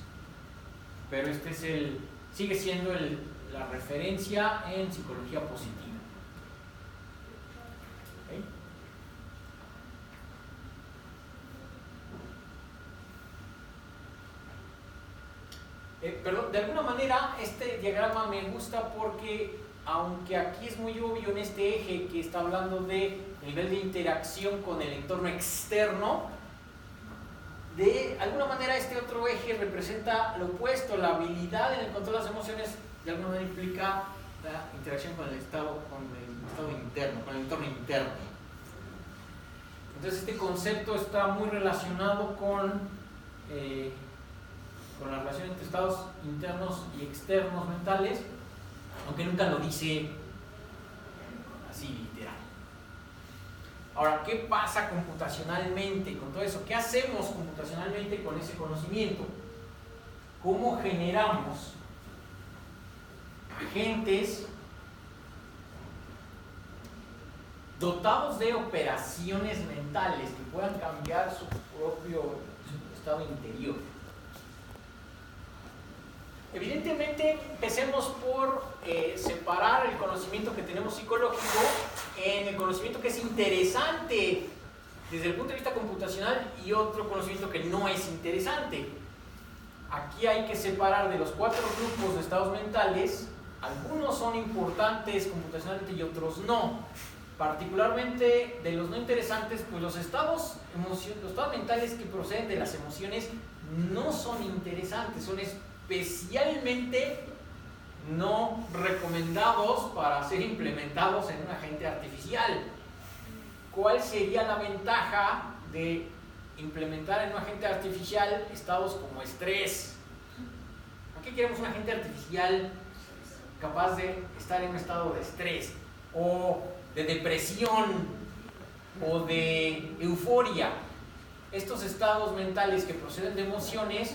Pero este es sigue siendo la referencia en psicología positiva. ¿Okay? Perdón, de alguna manera este diagrama me gusta porque aunque aquí es muy obvio en este eje que está hablando de nivel de interacción con el entorno externo, de alguna manera este otro eje representa lo opuesto. La habilidad en el control de las emociones de alguna manera implica la interacción con el estado interno, con el entorno interno. Entonces este concepto está muy relacionado con la relación entre estados internos y externos mentales, aunque nunca lo dice así literal. Ahora, ¿qué pasa computacionalmente con todo eso? ¿Qué hacemos computacionalmente con ese conocimiento? ¿Cómo generamos agentes dotados de operaciones mentales que puedan cambiar su propio estado interior? Evidentemente, empecemos por separar el conocimiento que tenemos psicológico en el conocimiento que es interesante desde el punto de vista computacional y otro conocimiento que no es interesante. Aquí hay que separar de los 4 grupos de estados mentales. Algunos son importantes computacionalmente y otros no. Particularmente de los no interesantes, pues los estados mentales que proceden de las emociones no son interesantes, son especialmente no recomendados para ser implementados en un agente artificial. ¿Cuál sería la ventaja de implementar en un agente artificial estados como estrés? ¿Por qué queremos un agente artificial capaz de estar en un estado de estrés o de depresión o de euforia? Estos estados mentales que proceden de emociones,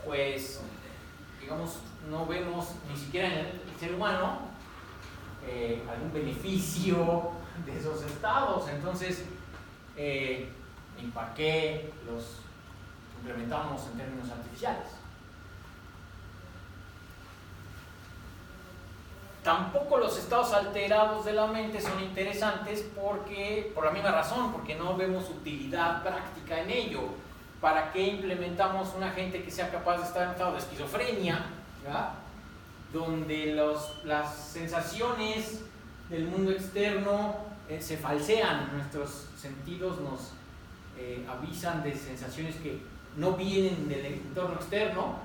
pues digamos, no vemos ni siquiera en el ser humano algún beneficio de esos estados. Entonces, ¿y para qué los implementamos en términos artificiales? Tampoco los estados alterados de la mente son interesantes por la misma razón, porque no vemos utilidad práctica en ello. ¿Para qué implementamos un agente que sea capaz de estar en estado de esquizofrenia, ¿verdad?, donde las sensaciones del mundo externo se falsean? Nuestros sentidos nos avisan de sensaciones que no vienen del entorno externo,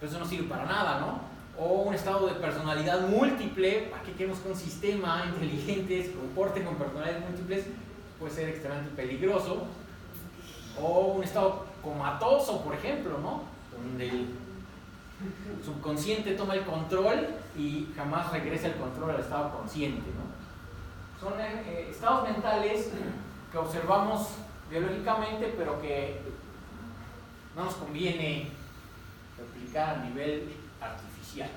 pero eso no sirve para nada, ¿no? O un estado de personalidad múltiple. ¿Para qué queremos que un sistema inteligente se comporte con personalidades múltiples? Puede ser extremadamente peligroso. O un estado comatoso, por ejemplo, ¿no?, donde el subconsciente toma el control y jamás regresa el control al estado consciente, ¿no? Son estados mentales que observamos biológicamente, pero que no nos conviene replicar a nivel artificial.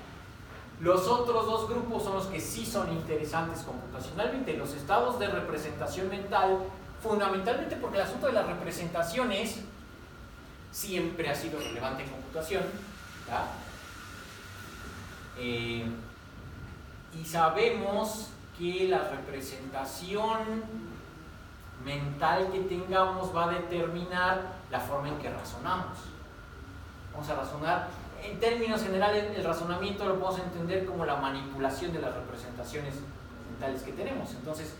Los otros 2 grupos son los que sí son interesantes computacionalmente, los estados de representación mental, fundamentalmente porque el asunto de las representaciones siempre ha sido relevante en computación, ¿verdad? Y sabemos que la representación mental que tengamos va a determinar la forma en que razonamos. Vamos a razonar, en términos generales, el razonamiento lo podemos entender como la manipulación de las representaciones mentales que tenemos. Entonces,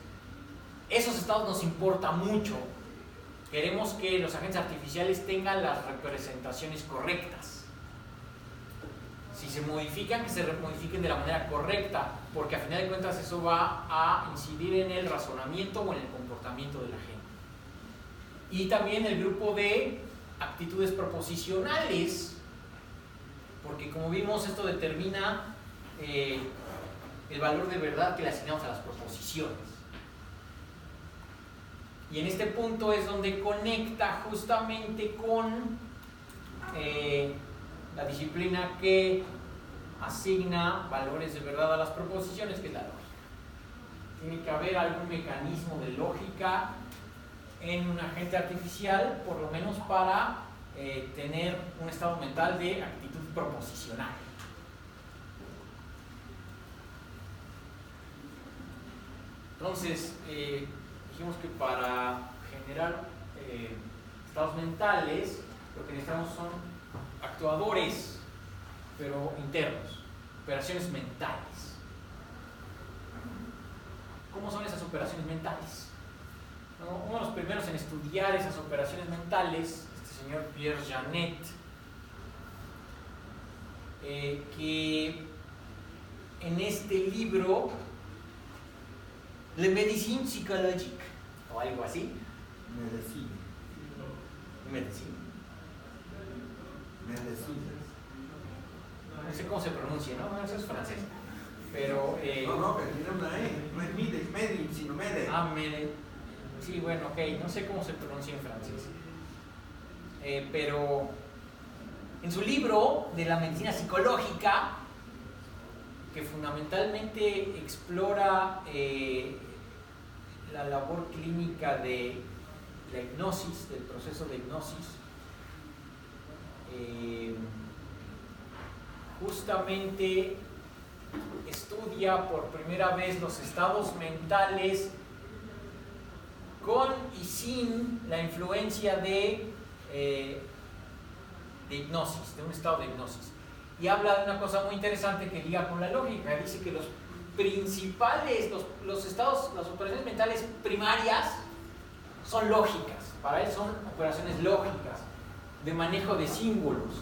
esos estados nos importa mucho. Queremos que los agentes artificiales tengan las representaciones correctas. Si se modifican, que se modifiquen de la manera correcta, porque a final de cuentas eso va a incidir en el razonamiento o en el comportamiento de la gente. Y también el grupo de actitudes proposicionales, porque como vimos, esto determina el valor de verdad que le asignamos a las proposiciones. Y en este punto es donde conecta justamente con la disciplina que asigna valores de verdad a las proposiciones, que es la lógica. Tiene que haber algún mecanismo de lógica en un agente artificial, por lo menos para tener un estado mental de actitud proposicional. Entonces, dijimos que para generar estados mentales, lo que necesitamos son actuadores, pero internos, operaciones mentales. cómo son esas operaciones mentales. ¿No? Uno de los primeros en estudiar esas operaciones mentales, este señor Pierre Janet, que en este libro, Le Médecine Psychologique, o algo así. Medicine. No sé cómo se pronuncia, ¿no? Eso es francés. Pero. No, pero tiene una E. No es Medicine, sino Mede. Mede. Sí, bueno, ok. No sé cómo se pronuncia en francés. Pero. En su libro de la medicina psicológica, que fundamentalmente explora la labor clínica de la hipnosis, del proceso de hipnosis, justamente estudia por primera vez los estados mentales con y sin la influencia de hipnosis, de un estado de hipnosis. Y habla de una cosa muy interesante que liga con la lógica. Dice que los principales, los estados, las operaciones mentales primarias son lógicas. Para él son operaciones lógicas, de manejo de símbolos.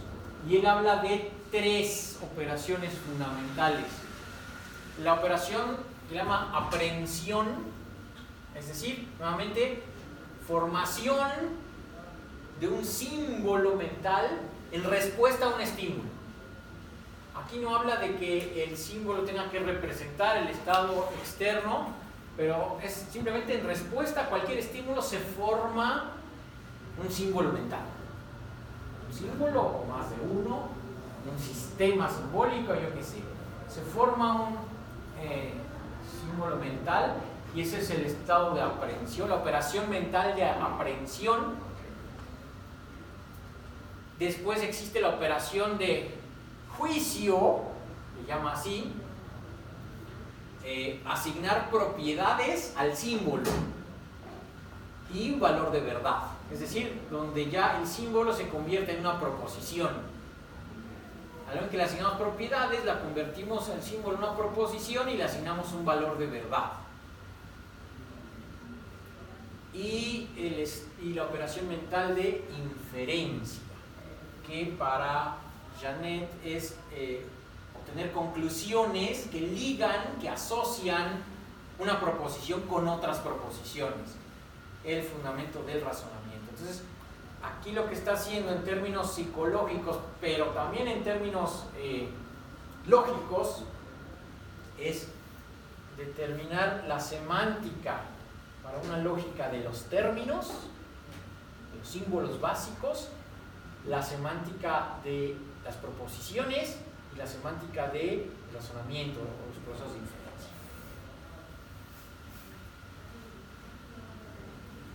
Y él habla de 3 operaciones fundamentales. La operación que llama aprehensión, es decir, nuevamente, formación de un símbolo mental en respuesta a un estímulo. Aquí no habla de que el símbolo tenga que representar el estado externo, pero es simplemente en respuesta a cualquier estímulo se forma un símbolo mental. Un símbolo o más de uno, un sistema simbólico, yo qué sé. Se forma un símbolo mental y ese es el estado de aprehensión, la operación mental de aprehensión. Después existe la operación de juicio, se llama así, asignar propiedades al símbolo y un valor de verdad, es decir, donde ya el símbolo se convierte en una proposición. A la vez que le asignamos propiedades, la convertimos el símbolo en una proposición y le asignamos un valor de verdad. Y la operación mental de inferencia, que para Janet es obtener conclusiones que ligan, que asocian una proposición con otras proposiciones, el fundamento del razonamiento. Entonces, aquí lo que está haciendo en términos psicológicos, pero también en términos lógicos, es determinar la semántica para una lógica de los términos, de los símbolos básicos, la semántica de las proposiciones y la semántica de razonamiento o los procesos de inferencia.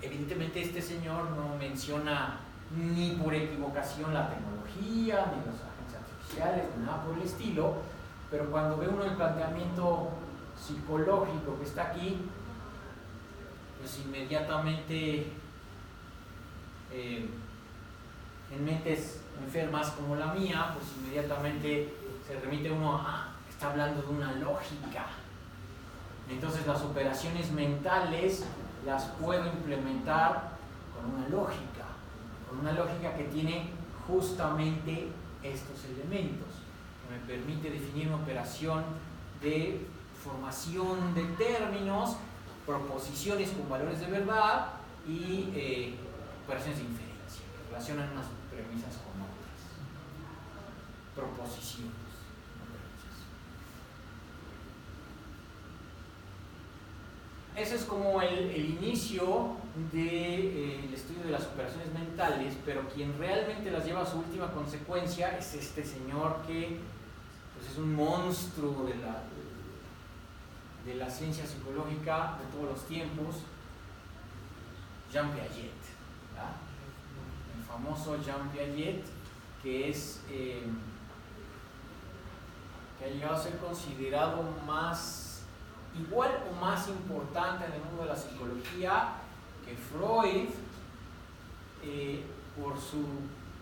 Evidentemente este señor no menciona ni por equivocación la tecnología, ni los agentes artificiales, ni nada por el estilo, pero cuando ve uno el planteamiento psicológico que está aquí, pues inmediatamente en mentes enfermas como la mía, pues inmediatamente se remite uno a, está hablando de una lógica. Entonces las operaciones mentales las puedo implementar con una lógica que tiene justamente estos elementos, que me permite definir una operación de formación de términos, proposiciones con valores de verdad y operaciones de inferencia, que relacionan unas premisas con otras, proposiciones. Ese es como el inicio del estudio de las operaciones mentales, pero quien realmente las lleva a su última consecuencia es este señor que pues, es un monstruo de la ciencia psicológica de todos los tiempos, Jean Piaget, ¿verdad? El famoso Jean Piaget, que es que ha llegado a ser considerado igual o más importante en el mundo de la psicología que Freud, por su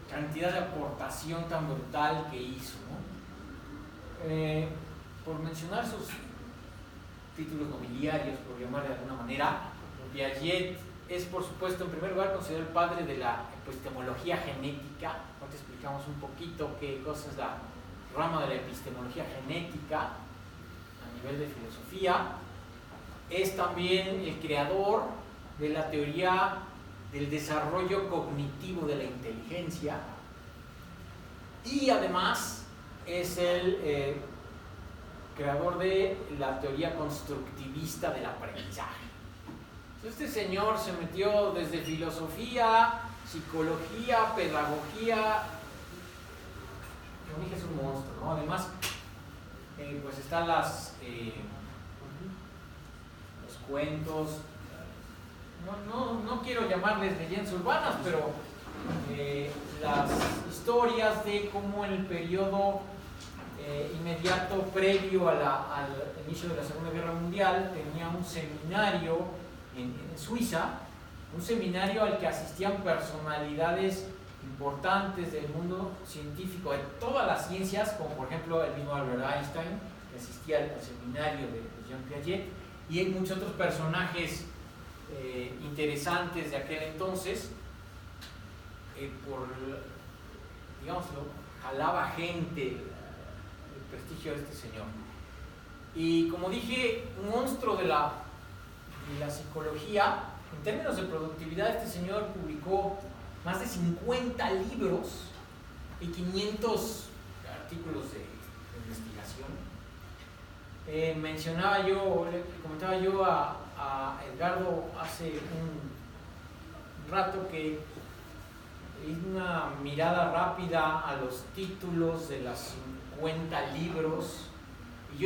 cantidad de aportación tan brutal que hizo, ¿no? Por mencionar títulos nobiliarios, por llamar de alguna manera. Piaget es, por supuesto, en primer lugar considerado el padre de la epistemología genética. Ahora explicamos un poquito qué cosa es la rama de la epistemología genética a nivel de filosofía. Es también el creador de la teoría del desarrollo cognitivo de la inteligencia y además es el creador de la teoría constructivista del aprendizaje. Entonces, este señor se metió desde filosofía, psicología, pedagogía. Como dije, es un monstruo, ¿no? Además, pues están los cuentos. No quiero llamarles leyendas urbanas, pero las historias de cómo en el periodo inmediato previo al inicio de la Segunda Guerra Mundial tenía un seminario en Suiza, un seminario al que asistían personalidades importantes del mundo científico de todas las ciencias, como por ejemplo el mismo Albert Einstein, que asistía al seminario de Jean Piaget, y hay muchos otros personajes interesantes de aquel entonces. Digámoslo, jalaba gente el prestigio de este señor. Y como dije, un monstruo de la psicología. En términos de productividad, este señor publicó más de 50 libros y 500 artículos de investigación. Le comentaba yo a Edgardo hace un rato que hice una mirada rápida a los títulos de los 50 libros y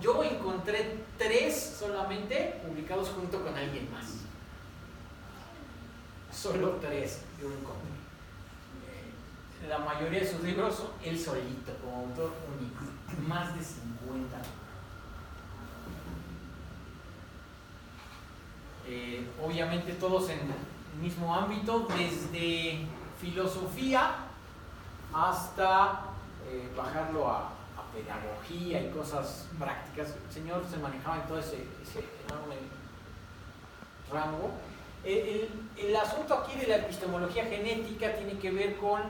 yo encontré 3 solamente publicados junto con alguien más. Solo 3 yo encontré. La mayoría de sus libros son él solito, como autor único. Más de 50. Obviamente todos en el mismo ámbito, desde filosofía hasta bajarlo a pedagogía y cosas prácticas. El señor se manejaba en todo ese enorme rango. El asunto aquí de la epistemología genética tiene que ver con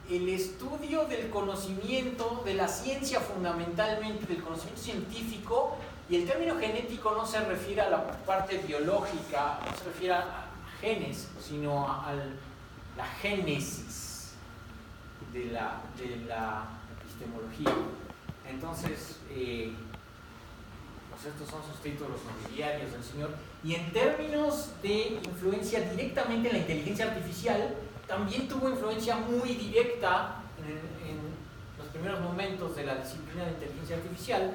el estudio del conocimiento, de la ciencia fundamentalmente, del conocimiento científico, y el término genético no se refiere a la parte biológica, no se refiere a genes, sino a la génesis de la epistemología. Entonces, pues estos son sus títulos nobiliarios del señor. Y en términos de influencia directamente en la inteligencia artificial, también tuvo influencia muy directa en los primeros momentos de la disciplina de inteligencia artificial,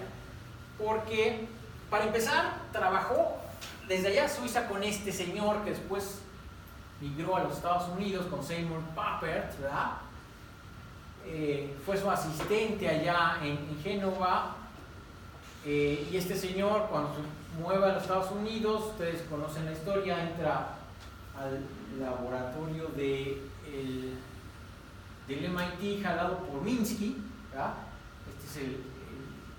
porque, para empezar, trabajó desde allá a Suiza con este señor que después migró a los Estados Unidos, con Seymour Papert, ¿verdad? Fue su asistente allá en Génova, y este señor, cuando se mueve a los Estados Unidos, ustedes conocen la historia, entra al laboratorio del MIT jalado por Minsky, ¿verdad? Este es el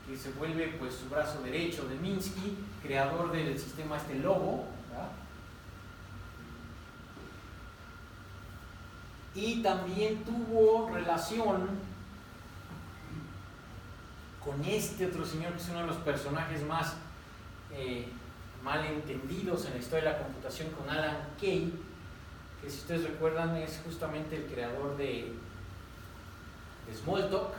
que se vuelve pues su brazo derecho de Minsky, creador del sistema Logo, ¿verdad? Y también tuvo relación con este otro señor que es uno de los personajes más malentendidos en la historia de la computación, con Alan Kay, que si ustedes recuerdan es justamente el creador de Smalltalk,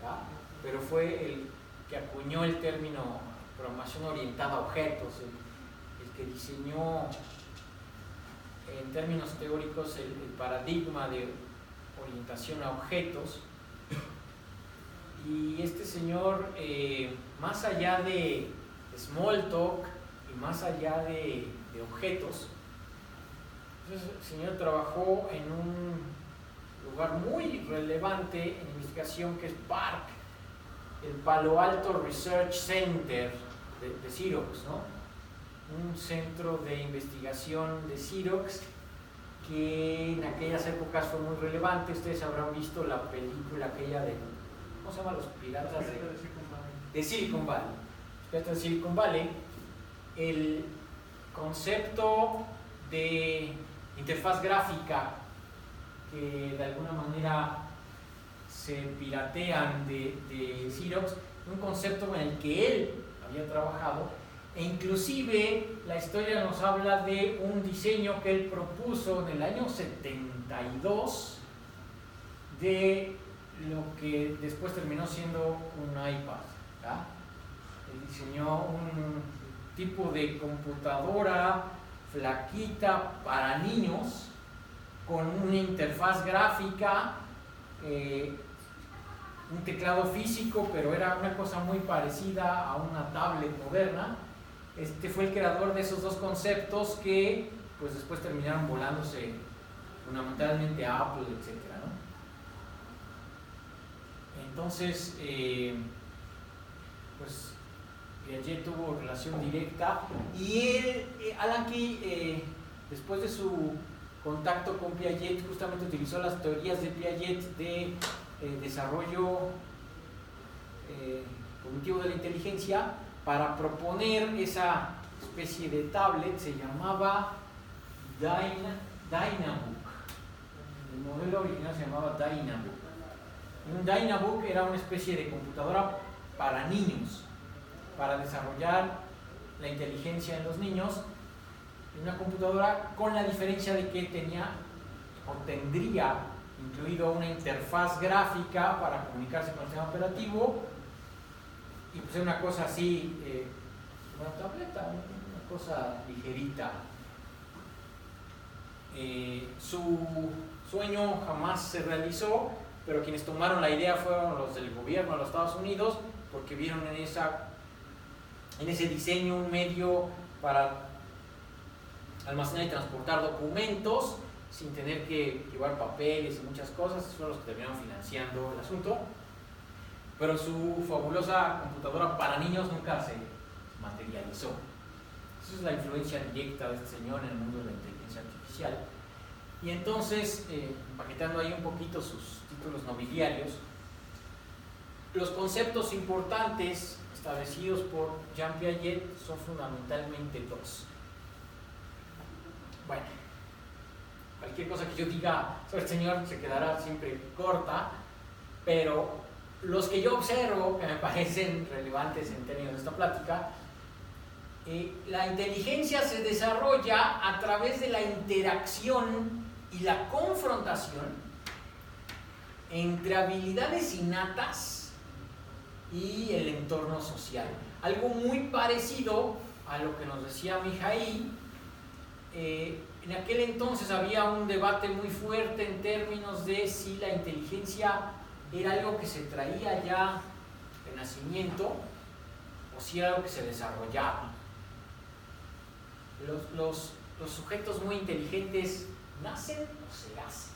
¿verdad? Pero fue el que acuñó el término programación orientada a objetos, el que diseñó en términos teóricos el paradigma de orientación a objetos. Y este señor, más allá de Smalltalk y más allá de objetos, entonces el señor trabajó en un lugar muy relevante en investigación que es PARC, el Palo Alto Research Center de Xerox, ¿no? Un centro de investigación de Xerox que en aquellas épocas fue muy relevante. Ustedes habrán visto la película aquella de, ¿cómo se llama? Los piratas de Silicon Valley. de Silicon Valley, el concepto de interfaz gráfica que de alguna manera se piratean de Xerox, un concepto en el que él había trabajado, e inclusive la historia nos habla de un diseño que él propuso en el año 72 de lo que después terminó siendo un iPad, ¿verdad? Él diseñó un tipo de computadora flaquita para niños con una interfaz gráfica, un teclado físico, pero era una cosa muy parecida a una tablet moderna. Este fue el creador de esos dos conceptos que pues después terminaron volándose fundamentalmente a Apple, etc., ¿no? Entonces, pues Piaget tuvo relación directa y él, Alan Key, después de su contacto con Piaget, justamente utilizó las teorías de Piaget de desarrollo cognitivo de la inteligencia para proponer esa especie de tablet. Se llamaba Dynabook. El modelo original se llamaba Dynabook. Un Dynabook era una especie de computadora para niños, para desarrollar la inteligencia en los niños. Una computadora con la diferencia de que tenía o tendría incluido una interfaz gráfica para comunicarse con el sistema operativo, y pues una cosa así, una tableta, una cosa ligerita. Su sueño jamás se realizó, pero quienes tomaron la idea fueron los del gobierno de los Estados Unidos, porque vieron en ese diseño un medio para almacenar y transportar documentos sin tener que llevar papeles y muchas cosas. Fueron los que terminaron financiando el asunto, pero su fabulosa computadora para niños nunca se materializó. Esa es la influencia directa de este señor en el mundo de la inteligencia artificial. Y entonces, empaquetando ahí un poquito sus títulos nobiliarios, los conceptos importantes establecidos por Jean Piaget son fundamentalmente dos. Bueno, cualquier cosa que yo diga sobre este señor se quedará siempre corta, pero los que yo observo que me parecen relevantes en términos de esta plática, la inteligencia se desarrolla a través de la interacción y la confrontación entre habilidades innatas y el entorno social. Algo muy parecido a lo que nos decía Mijaíl. En aquel entonces había un debate muy fuerte en términos de si la inteligencia era algo que se traía ya de nacimiento o si era algo que se desarrollaba. Los sujetos muy inteligentes nacen o se hacen.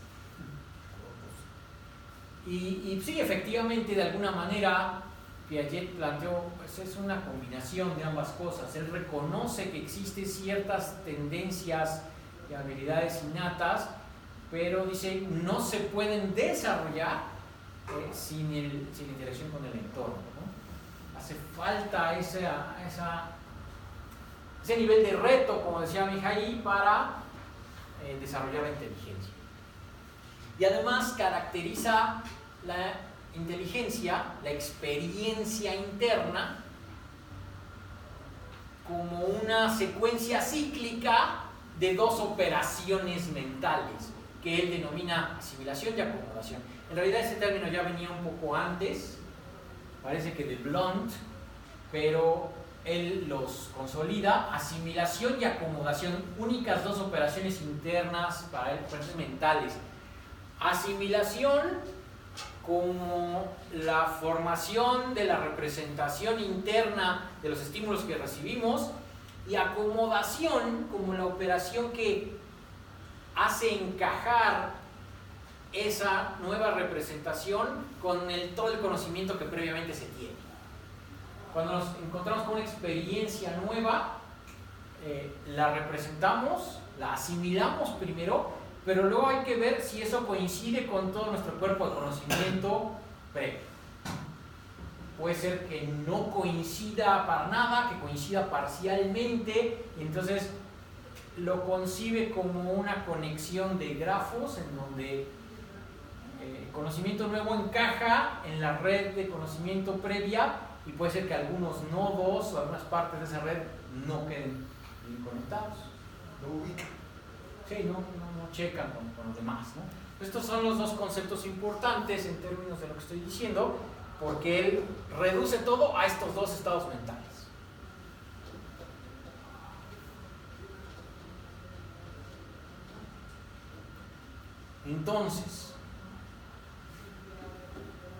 Y sí, efectivamente, de alguna manera Piaget planteó, pues es una combinación de ambas cosas. Él reconoce que existen ciertas tendencias y habilidades innatas, pero dice no se pueden desarrollar sin interacción con el entorno, ¿no? Hace falta ese nivel de reto, como decía Mijaíl, para desarrollar la inteligencia. Y además caracteriza la inteligencia, la experiencia interna, como una secuencia cíclica de dos operaciones mentales que él denomina asimilación y acomodación. En realidad ese término ya venía un poco antes, parece que de Blunt, pero él los consolida: asimilación y acomodación, únicas dos operaciones internas para él, operaciones mentales. Asimilación como la formación de la representación interna de los estímulos que recibimos, y acomodación como la operación que hace encajar esa nueva representación con todo el conocimiento que previamente se tiene. Cuando nos encontramos con una experiencia nueva, la representamos, la asimilamos primero, pero luego hay que ver si eso coincide con todo nuestro cuerpo de conocimiento previo. puede ser que no coincida para nada, que coincida parcialmente, y entonces lo concibe como una conexión de grafos en donde el conocimiento nuevo encaja en la red de conocimiento previa, y puede ser que algunos nodos o algunas partes de esa red no queden bien conectados. Lo ubica. Sí, no checan con los demás, ¿no? Estos son los dos conceptos importantes en términos de lo que estoy diciendo, porque él reduce todo a estos dos estados mentales. Entonces,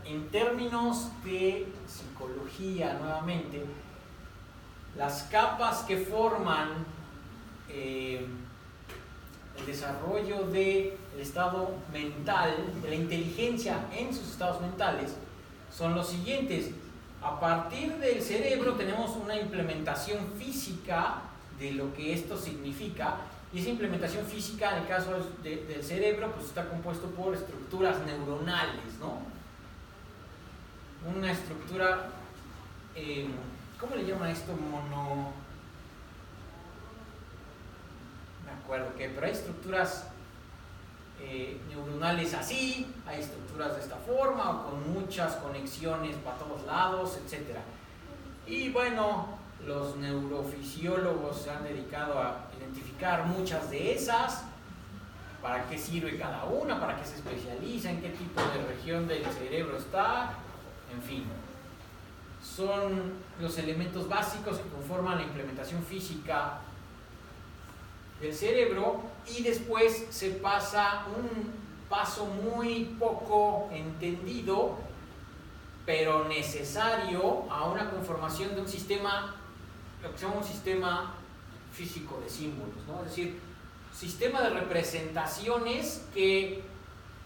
en términos de psicología, nuevamente, las capas que forman el desarrollo del estado mental, de la inteligencia en sus estados mentales, son los siguientes. A partir del cerebro tenemos una implementación física de lo que esto significa, y esa implementación física, en el caso del cerebro, pues está compuesto por estructuras neuronales, ¿no? Una estructura, ¿cómo le llaman esto? No me acuerdo qué, pero hay estructuras neuronales así, hay estructuras de esta forma, o con muchas conexiones para todos lados, etc. Y bueno, los neurofisiólogos se han dedicado a identificar muchas de esas, para qué sirve cada una, para qué se especializa, en qué tipo de región del cerebro está, en fin. Son los elementos básicos que conforman la implementación física del cerebro, y después se pasa un paso muy poco entendido, pero necesario, a una conformación de un sistema, lo que se llama un sistema físico de símbolos, ¿no? Es decir, sistema de representaciones que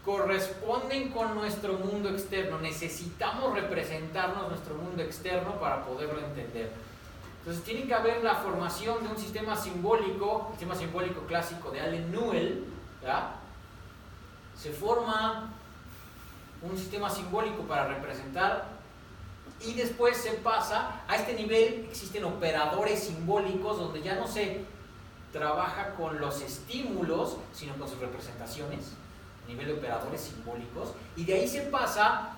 corresponden con nuestro mundo externo. Necesitamos representarnos nuestro mundo externo para poderlo entender. Entonces tiene que haber la formación de un sistema simbólico, el sistema simbólico clásico de Allen Newell, ¿verdad? Se forma un sistema simbólico para representar, y después se pasa a este nivel. Existen operadores simbólicos donde ya no se trabaja con los estímulos, sino con sus representaciones, a nivel de operadores simbólicos, y de ahí se pasa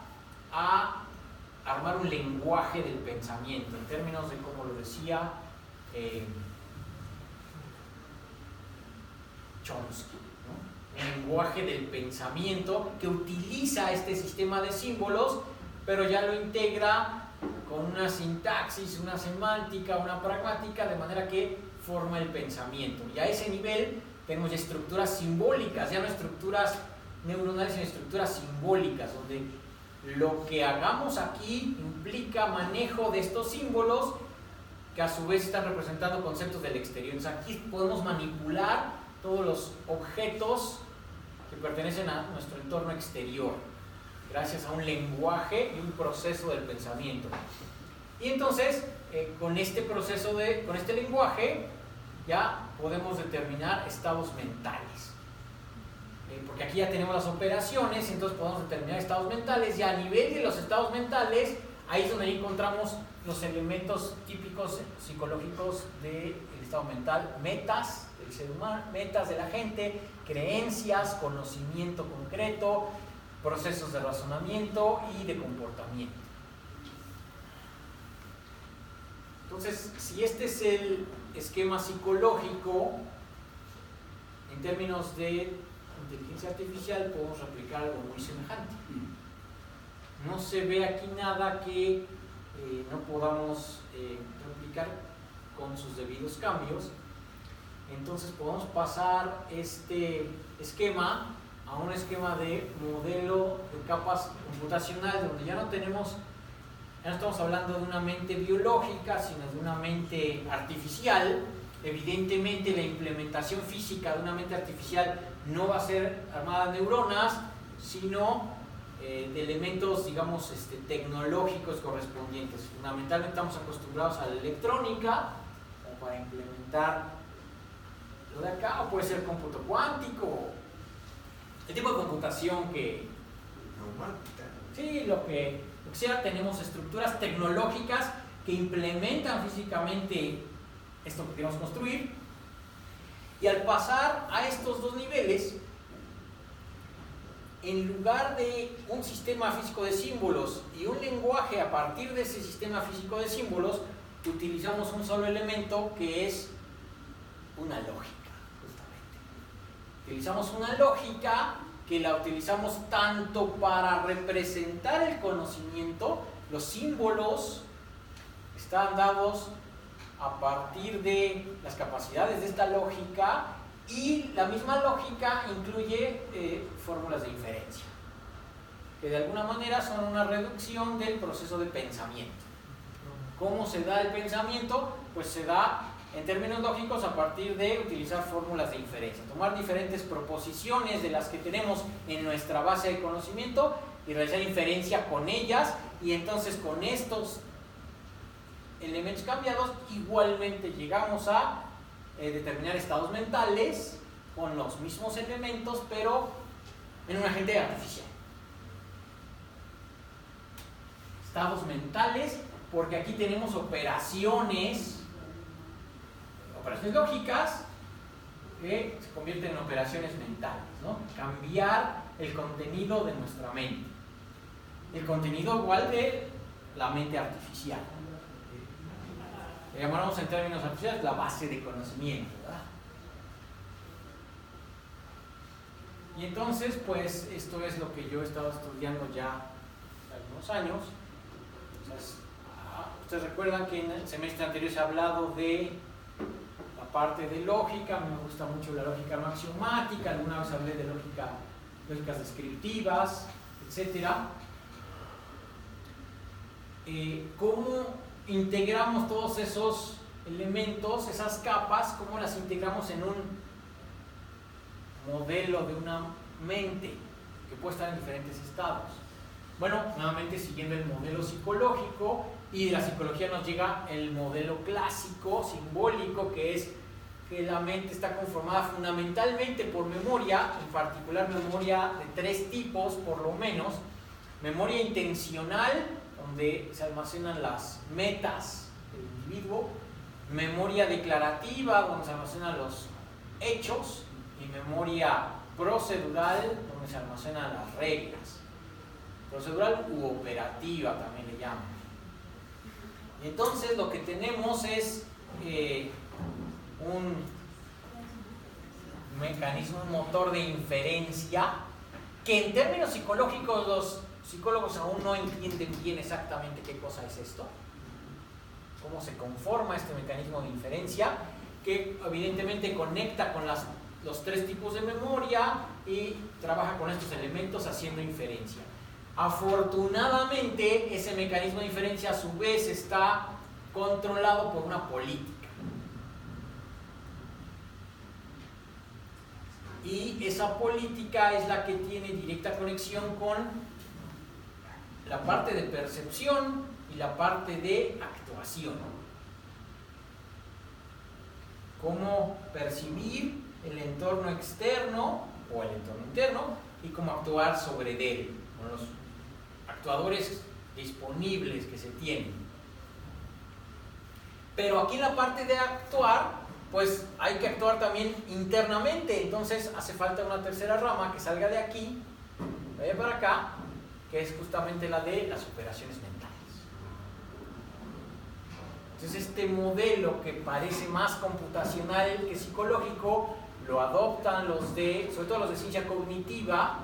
a armar un lenguaje del pensamiento, en términos de, como lo decía Chomsky, ¿no? Un lenguaje del pensamiento que utiliza este sistema de símbolos, pero ya lo integra con una sintaxis, una semántica, una pragmática, de manera que forma el pensamiento. Y a ese nivel tenemos ya estructuras simbólicas, ya no estructuras neuronales, sino estructuras simbólicas, donde lo que hagamos aquí implica manejo de estos símbolos, que a su vez están representando conceptos del exterior. Entonces aquí podemos manipular todos los objetos que pertenecen a nuestro entorno exterior, gracias a un lenguaje y un proceso del pensamiento. Y entonces, con este proceso con este lenguaje, ya podemos determinar estados mentales. Porque aquí ya tenemos las operaciones, entonces podemos determinar estados mentales, y a nivel de los estados mentales, ahí es donde encontramos los elementos típicos psicológicos del estado mental: metas del ser humano, metas de la gente, creencias, conocimiento concreto, procesos de razonamiento y de comportamiento. Entonces, si este es el esquema psicológico, en términos de inteligencia artificial podemos replicar algo muy semejante. No se ve aquí nada que no podamos replicar con sus debidos cambios. Entonces podemos pasar este esquema a un esquema de modelo de capas computacional, donde ya no estamos hablando de una mente biológica, sino de una mente artificial. Evidentemente la implementación física de una mente artificial no va a ser armada de neuronas, sino de elementos, digamos, tecnológicos correspondientes. Fundamentalmente estamos acostumbrados a la electrónica, como para implementar lo de acá, o puede ser cómputo cuántico, el tipo de computación que... Neumática. Sí, lo que que sea, tenemos estructuras tecnológicas que implementan físicamente esto que queremos construir, y al pasar a estos dos niveles, en lugar de un sistema físico de símbolos y un lenguaje a partir de ese sistema físico de símbolos, utilizamos un solo elemento que es una lógica, justamente. Utilizamos una lógica que la utilizamos tanto para representar el conocimiento. Los símbolos están dados a partir de las capacidades de esta lógica, y la misma lógica incluye fórmulas de inferencia, que de alguna manera son una reducción del proceso de pensamiento. ¿Cómo se da el pensamiento? Pues se da en términos lógicos a partir de utilizar fórmulas de inferencia, tomar diferentes proposiciones de las que tenemos en nuestra base de conocimiento y realizar inferencia con ellas, y entonces con estos elementos cambiados igualmente llegamos a determinar estados mentales con los mismos elementos, pero en un agente artificial. Estados mentales, porque aquí tenemos operaciones lógicas que se convierten en operaciones mentales, ¿no? Cambiar el contenido de nuestra mente. El contenido igual de la mente artificial. Le llamamos en términos artificiales la base de conocimiento, ¿verdad? Y entonces, pues, esto es lo que yo he estado estudiando ya hace algunos años. Entonces, ustedes recuerdan que en el semestre anterior se ha hablado de la parte de lógica. Me gusta mucho la lógica no axiomática, alguna vez hablé de lógicas descriptivas, etc. ¿Cómo integramos todos esos elementos, esas capas, cómo las integramos en un modelo de una mente que puede estar en diferentes estados? Bueno, nuevamente siguiendo el modelo psicológico, y de la psicología nos llega el modelo clásico, simbólico, que es que la mente está conformada fundamentalmente por memoria, en particular memoria de 3 tipos por lo menos: memoria intencional, donde se almacenan las metas del individuo; memoria declarativa, donde se almacenan los hechos; y memoria procedural, donde se almacenan las reglas. Procedural u operativa también le llaman. Y entonces lo que tenemos es un mecanismo, un motor de inferencia, que en términos psicológicos los psicólogos aún no entienden bien exactamente qué cosa es esto, cómo se conforma este mecanismo de inferencia, que evidentemente conecta con los 3 tipos de memoria y trabaja con estos elementos haciendo inferencia. Afortunadamente, ese mecanismo de inferencia a su vez está controlado por una política. Y esa política es la que tiene directa conexión con la parte de percepción y la parte de actuación. Cómo percibir el entorno externo o el entorno interno y cómo actuar sobre él, con los actuadores disponibles que se tienen. Pero aquí en la parte de actuar, pues hay que actuar también internamente. Entonces hace falta una tercera rama que salga de aquí, vaya para acá, que es justamente la de las operaciones mentales. Entonces este modelo, que parece más computacional que psicológico, lo adoptan sobre todo los de ciencia cognitiva.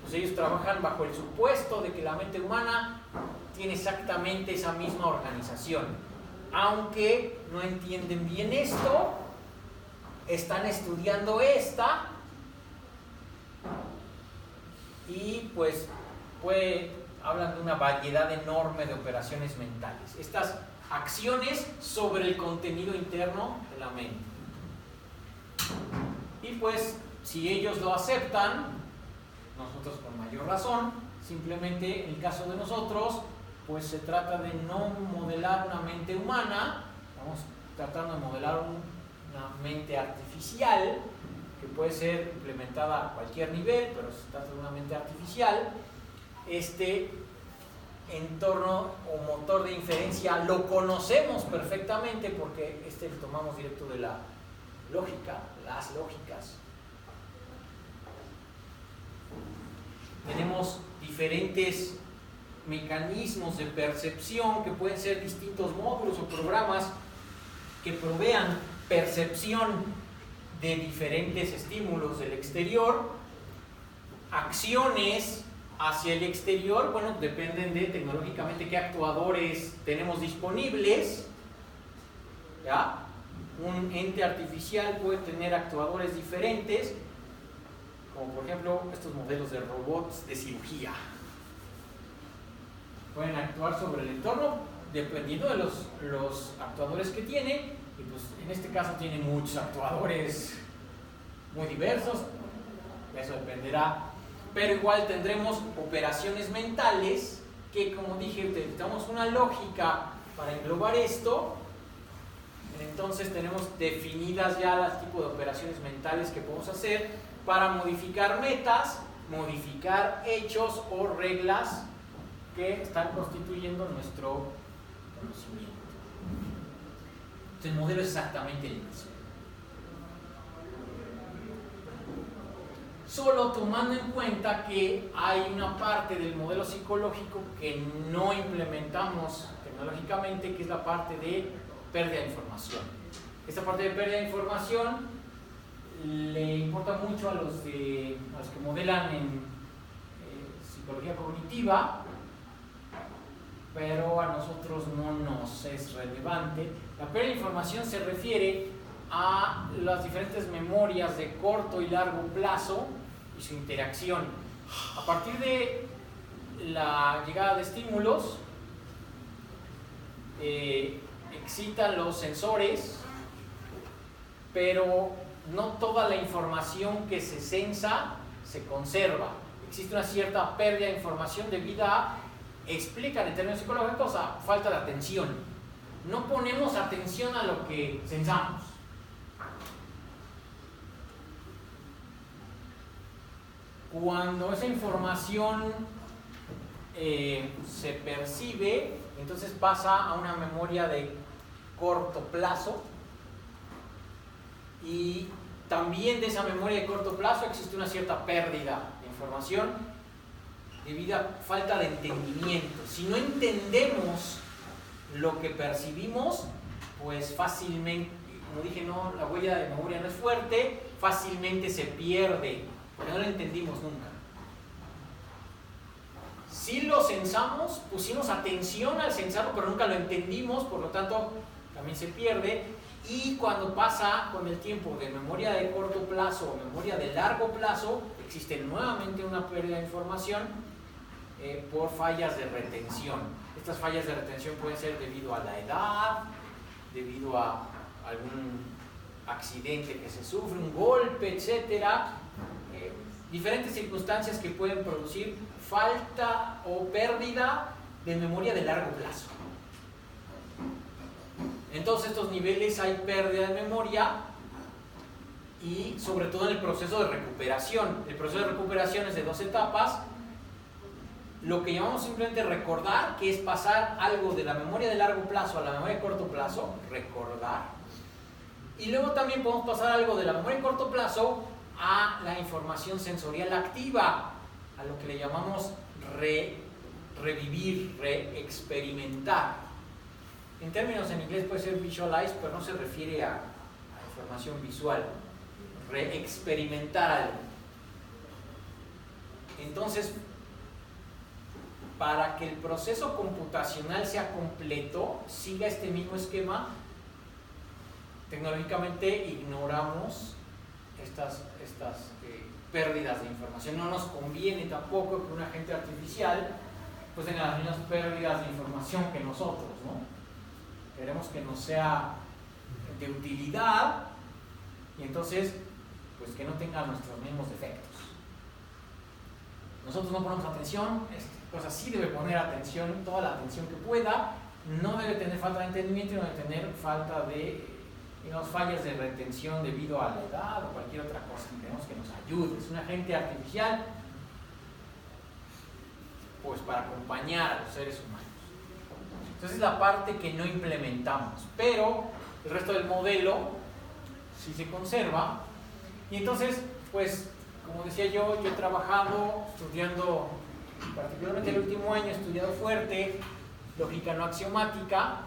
Pues ellos trabajan bajo el supuesto de que la mente humana tiene exactamente esa misma organización. Aunque no entienden bien esto, están estudiando esta, y pues hablan de una variedad enorme de operaciones mentales, estas acciones sobre el contenido interno de la mente. Y pues si ellos lo aceptan, nosotros con mayor razón. Simplemente en el caso de nosotros, pues se trata de no modelar una mente humana, estamos tratando de modelar una mente artificial que puede ser implementada a cualquier nivel, pero se trata de una mente artificial, entorno o motor de inferencia lo conocemos perfectamente porque lo tomamos directo de la lógica, las lógicas. Tenemos diferentes mecanismos de percepción que pueden ser distintos módulos o programas que provean percepción de diferentes estímulos del exterior, acciones hacia el exterior, bueno, dependen de tecnológicamente qué actuadores tenemos disponibles, ¿ya? Un ente artificial puede tener actuadores diferentes, como por ejemplo estos modelos de robots de cirugía. Pueden actuar sobre el entorno dependiendo de los actuadores que tiene, y pues en este caso tiene muchos actuadores muy diversos, eso dependerá, pero igual tendremos operaciones mentales que, como dije, necesitamos una lógica para englobar esto. Entonces tenemos definidas ya los tipos de operaciones mentales que podemos hacer para modificar metas, modificar hechos o reglas que están constituyendo nuestro conocimiento. Entonces el modelo es exactamente el mismo. Solo tomando en cuenta que hay una parte del modelo psicológico que no implementamos tecnológicamente, que es la parte de pérdida de información. Esta parte de pérdida de información le importa mucho a los que modelan en psicología cognitiva, pero a nosotros no nos es relevante. La pérdida de información se refiere a las diferentes memorias de corto y largo plazo y su interacción. A partir de la llegada de estímulos, excitan los sensores, pero no toda la información que se sensa se conserva. Existe una cierta pérdida de información debido a, explican en términos psicológicos, a falta de atención. No ponemos atención a lo que sensamos. Cuando esa información se percibe, entonces pasa a una memoria de corto plazo, y también de esa memoria de corto plazo existe una cierta pérdida de información debido a falta de entendimiento. Si no entendemos lo que percibimos, pues fácilmente, como dije, no, la huella de memoria no es fuerte, fácilmente se pierde, porque no lo entendimos nunca. Si lo sensamos, pusimos atención al sensarlo, pero nunca lo entendimos, por lo tanto también se pierde. Y cuando pasa con el tiempo de memoria de corto plazo o memoria de largo plazo, existe nuevamente una pérdida de información por fallas de retención. Estas fallas de retención pueden ser debido a la edad, debido a algún accidente que se sufre, un golpe, etc. Diferentes circunstancias que pueden producir falta o pérdida de memoria de largo plazo. En todos estos niveles hay pérdida de memoria, y sobre todo en el proceso de recuperación. El proceso de recuperación es de 2 etapas. Lo que llamamos simplemente recordar, que es pasar algo de la memoria de largo plazo a la memoria de corto plazo, recordar. Y luego también podemos pasar algo de la memoria de corto plazo a la información sensorial activa, a lo que le llamamos revivir, reexperimentar. En términos en inglés puede ser visualize, pero no se refiere a información visual. Reexperimentar algo. Entonces, para que el proceso computacional sea completo, siga este mismo esquema, tecnológicamente ignoramos estas pérdidas de información. No nos conviene tampoco que un agente artificial pues tenga las mismas pérdidas de información que nosotros, ¿no? Queremos que nos sea de utilidad, y entonces pues que no tenga nuestros mismos defectos. Nosotros no ponemos atención, pues así debe poner atención, toda la atención que pueda. No debe tener falta de entendimiento, no debe tener falta de, digamos, fallas de retención debido a la edad o cualquier otra cosa. Queremos que nos ayude. Es un agente artificial pues para acompañar a los seres humanos. Entonces es la parte que no implementamos, pero el resto del modelo sí se conserva. Y entonces, pues, como decía yo he trabajado estudiando, particularmente el último año, he estudiado fuerte lógica no axiomática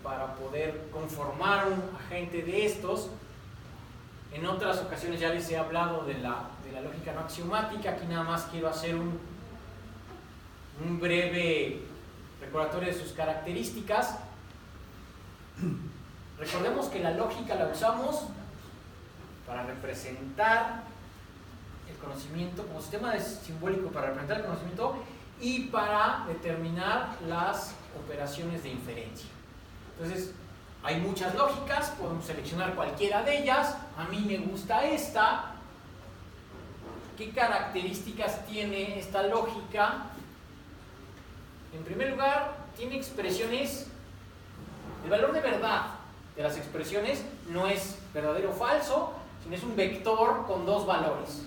para poder conformar un agente de estos. En otras ocasiones ya les he hablado de la lógica no axiomática. Aquí nada más quiero hacer un breve recordatorio de sus características. Recordemos que la lógica la usamos para representar el conocimiento, como sistema simbólico para representar el conocimiento y para determinar las operaciones de inferencia. Entonces, hay muchas lógicas, podemos seleccionar cualquiera de ellas. A mí me gusta esta. ¿Qué características tiene esta lógica? En primer lugar, tiene expresiones. El valor de verdad de las expresiones no es verdadero o falso, sino es un vector con dos valores.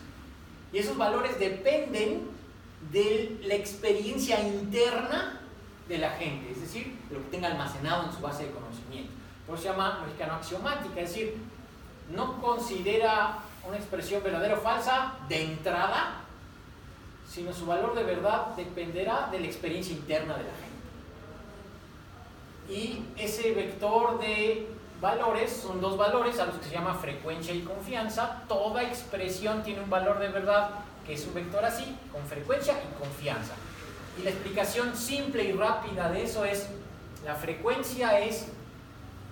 Y esos valores dependen de la experiencia interna de la gente, es decir, lo que tenga almacenado en su base de conocimiento. Por eso se llama lógica no axiomática, es decir, no considera una expresión verdadera o falsa de entrada, sino su valor de verdad dependerá de la experiencia interna de la gente. Y ese vector de valores son dos valores a los que se llama frecuencia y confianza. Toda expresión tiene un valor de verdad que es un vector así, con frecuencia y confianza. Y la explicación simple y rápida de eso es: la frecuencia es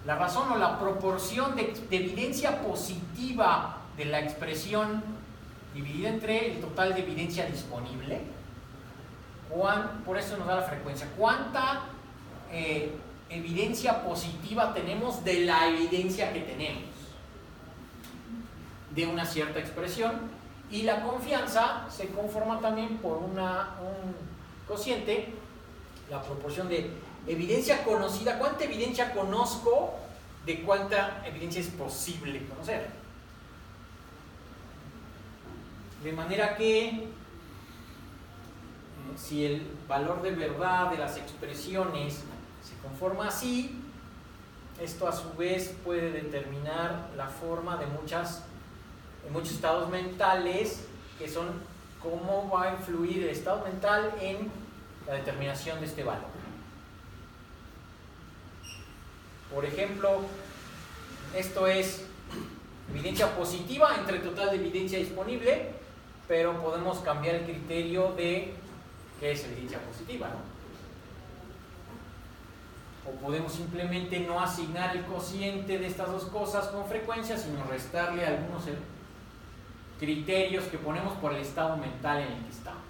la razón o la proporción de evidencia positiva de la expresión dividida entre el total de evidencia disponible. Por eso nos da la frecuencia. ¿Cuánta evidencia positiva tenemos de la evidencia que tenemos de una cierta expresión? Y la confianza se conforma también por un cociente, la proporción de evidencia conocida. ¿Cuánta evidencia conozco de cuánta evidencia es posible conocer? De manera que si el valor de verdad de las expresiones se conforma así, esto a su vez puede determinar la forma de muchos estados mentales, que son cómo va a influir el estado mental en la determinación de este valor. Por ejemplo, esto es evidencia positiva entre el total de evidencia disponible, pero podemos cambiar el criterio de qué es evidencia positiva, ¿no? O podemos simplemente no asignar el cociente de estas dos cosas con frecuencia, sino restarle algunos criterios que ponemos por el estado mental en el que estamos.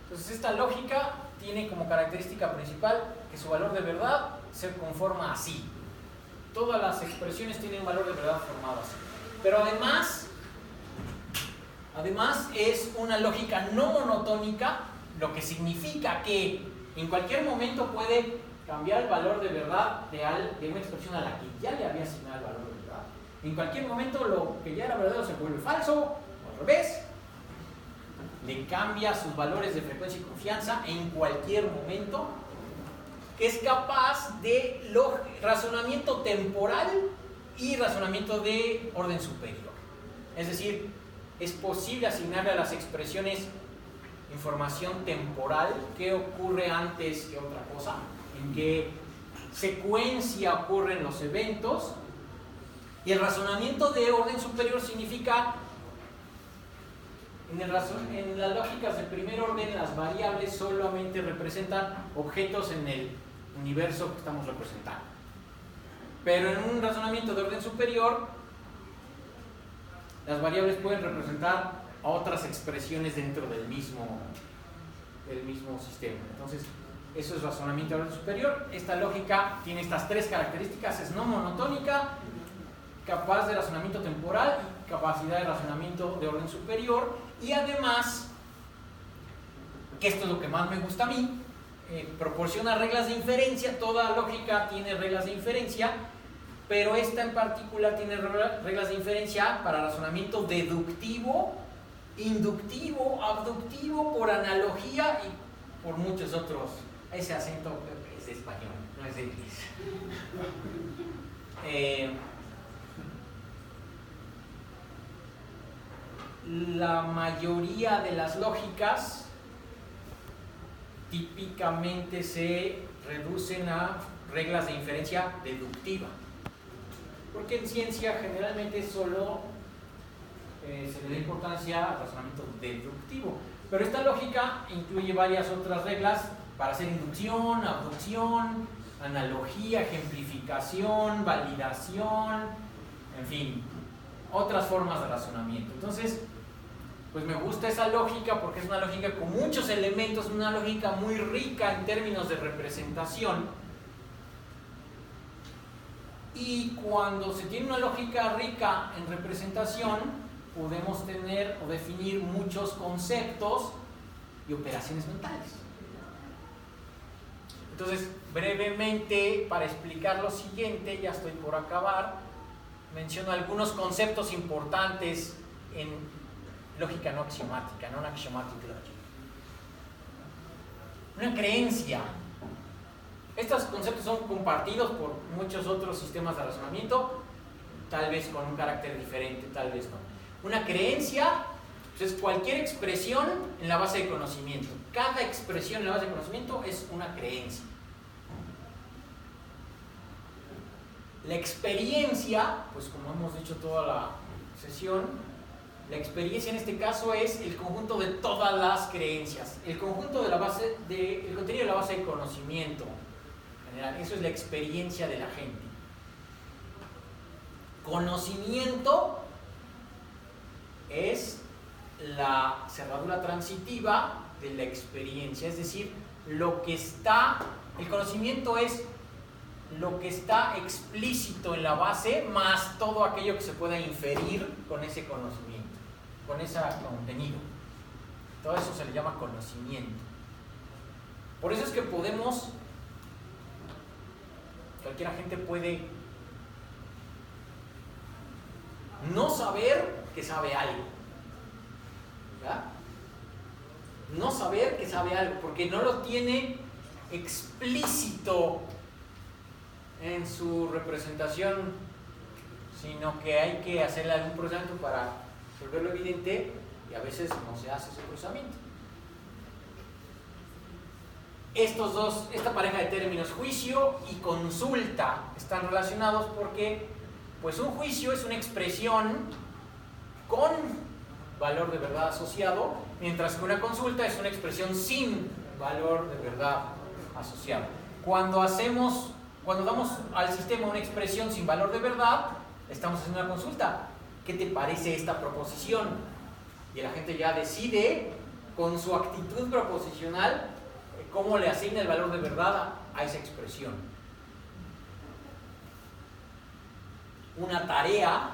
Entonces, esta lógica tiene como característica principal que su valor de verdad se conforma así. Todas las expresiones tienen un valor de verdad formado así. Pero además es una lógica no monotónica, lo que significa que en cualquier momento puede cambiar el valor de verdad de una expresión a la que ya le había asignado el valor de verdad. En cualquier momento lo que ya era verdadero se vuelve falso, o al revés. Le cambia sus valores de frecuencia y confianza en cualquier momento, que es capaz de razonamiento temporal y razonamiento de orden superior. Es decir, es posible asignarle a las expresiones información temporal, qué ocurre antes que otra cosa, en qué secuencia ocurren los eventos. Y el razonamiento de orden superior significa, en las lógicas de primer orden, las variables solamente representan objetos en el universo que estamos representando. Pero en un razonamiento de orden superior, las variables pueden representar a otras expresiones dentro del mismo sistema. Entonces, eso es razonamiento de orden superior. Esta lógica tiene estas tres características: es no monotónica, capaz de razonamiento temporal y capacidad de razonamiento de orden superior. Y además, que esto es lo que más me gusta a mí, proporciona reglas de inferencia. Toda lógica tiene reglas de inferencia, pero esta en particular tiene reglas de inferencia para razonamiento deductivo, inductivo, abductivo, por analogía y por muchos otros. Ese acento es de español, no es de inglés. La mayoría de las lógicas típicamente se reducen a reglas de inferencia deductiva, porque en ciencia generalmente solo se le da importancia al razonamiento deductivo, pero esta lógica incluye varias otras reglas para hacer inducción, abducción, analogía, ejemplificación, validación, en fin, otras formas de razonamiento. Entonces, pues me gusta esa lógica porque es una lógica con muchos elementos, una lógica muy rica en términos de representación. Y cuando se tiene una lógica rica en representación, podemos tener o definir muchos conceptos y operaciones mentales. Entonces, brevemente, para explicar lo siguiente, ya estoy por acabar, menciono algunos conceptos importantes en lógica no axiomática, non-axiomatic logic. Una creencia. Estos conceptos son compartidos por muchos otros sistemas de razonamiento, tal vez con un carácter diferente, tal vez no. Una creencia pues, es cualquier expresión en la base de conocimiento. Cada expresión en la base de conocimiento es una creencia. La experiencia, pues como hemos dicho toda la sesión, la experiencia en este caso es el conjunto de todas las creencias, el conjunto de la base el contenido de la base de conocimiento general. Eso es la experiencia de la gente. Conocimiento es la cerradura transitiva de la experiencia, es decir, el conocimiento es lo que está explícito en la base más todo aquello que se pueda inferir con ese conocimiento, con ese contenido. Todo eso se le llama conocimiento. Por eso es que cualquier gente puede no saber que sabe algo, ¿verdad? No saber que sabe algo, porque no lo tiene explícito en su representación, sino que hay que hacerle algún procesamiento para volverlo evidente y a veces no se hace ese procesamiento. Esta pareja de términos, juicio y consulta, están relacionados porque pues un juicio es una expresión con valor de verdad asociado, mientras que una consulta es una expresión sin valor de verdad asociado. Cuando damos al sistema una expresión sin valor de verdad, estamos haciendo una consulta. ¿Qué te parece esta proposición? Y la gente ya decide con su actitud proposicional cómo le asigna el valor de verdad a esa expresión. Una tarea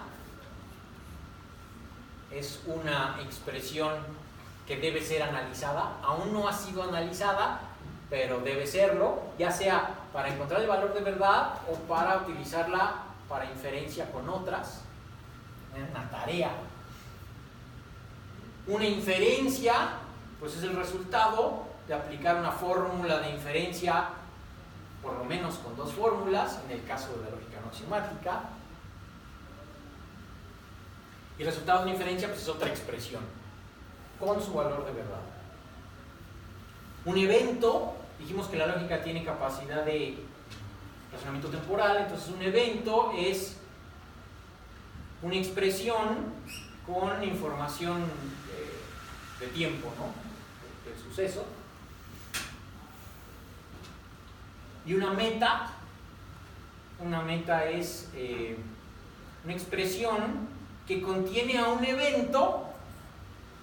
es una expresión que debe ser analizada, aún no ha sido analizada, pero debe serlo, ya sea para encontrar el valor de verdad o para utilizarla para inferencia con otras. Una tarea. Una inferencia, pues es el resultado de aplicar una fórmula de inferencia, por lo menos con dos fórmulas, en el caso de la lógica no axiomática. Y el resultado de una inferencia pues es otra expresión, con su valor de verdad. Un evento, dijimos que la lógica tiene capacidad de razonamiento temporal, entonces un evento es una expresión con información de tiempo, ¿no? Del suceso. Y una meta es una expresión que contiene a un evento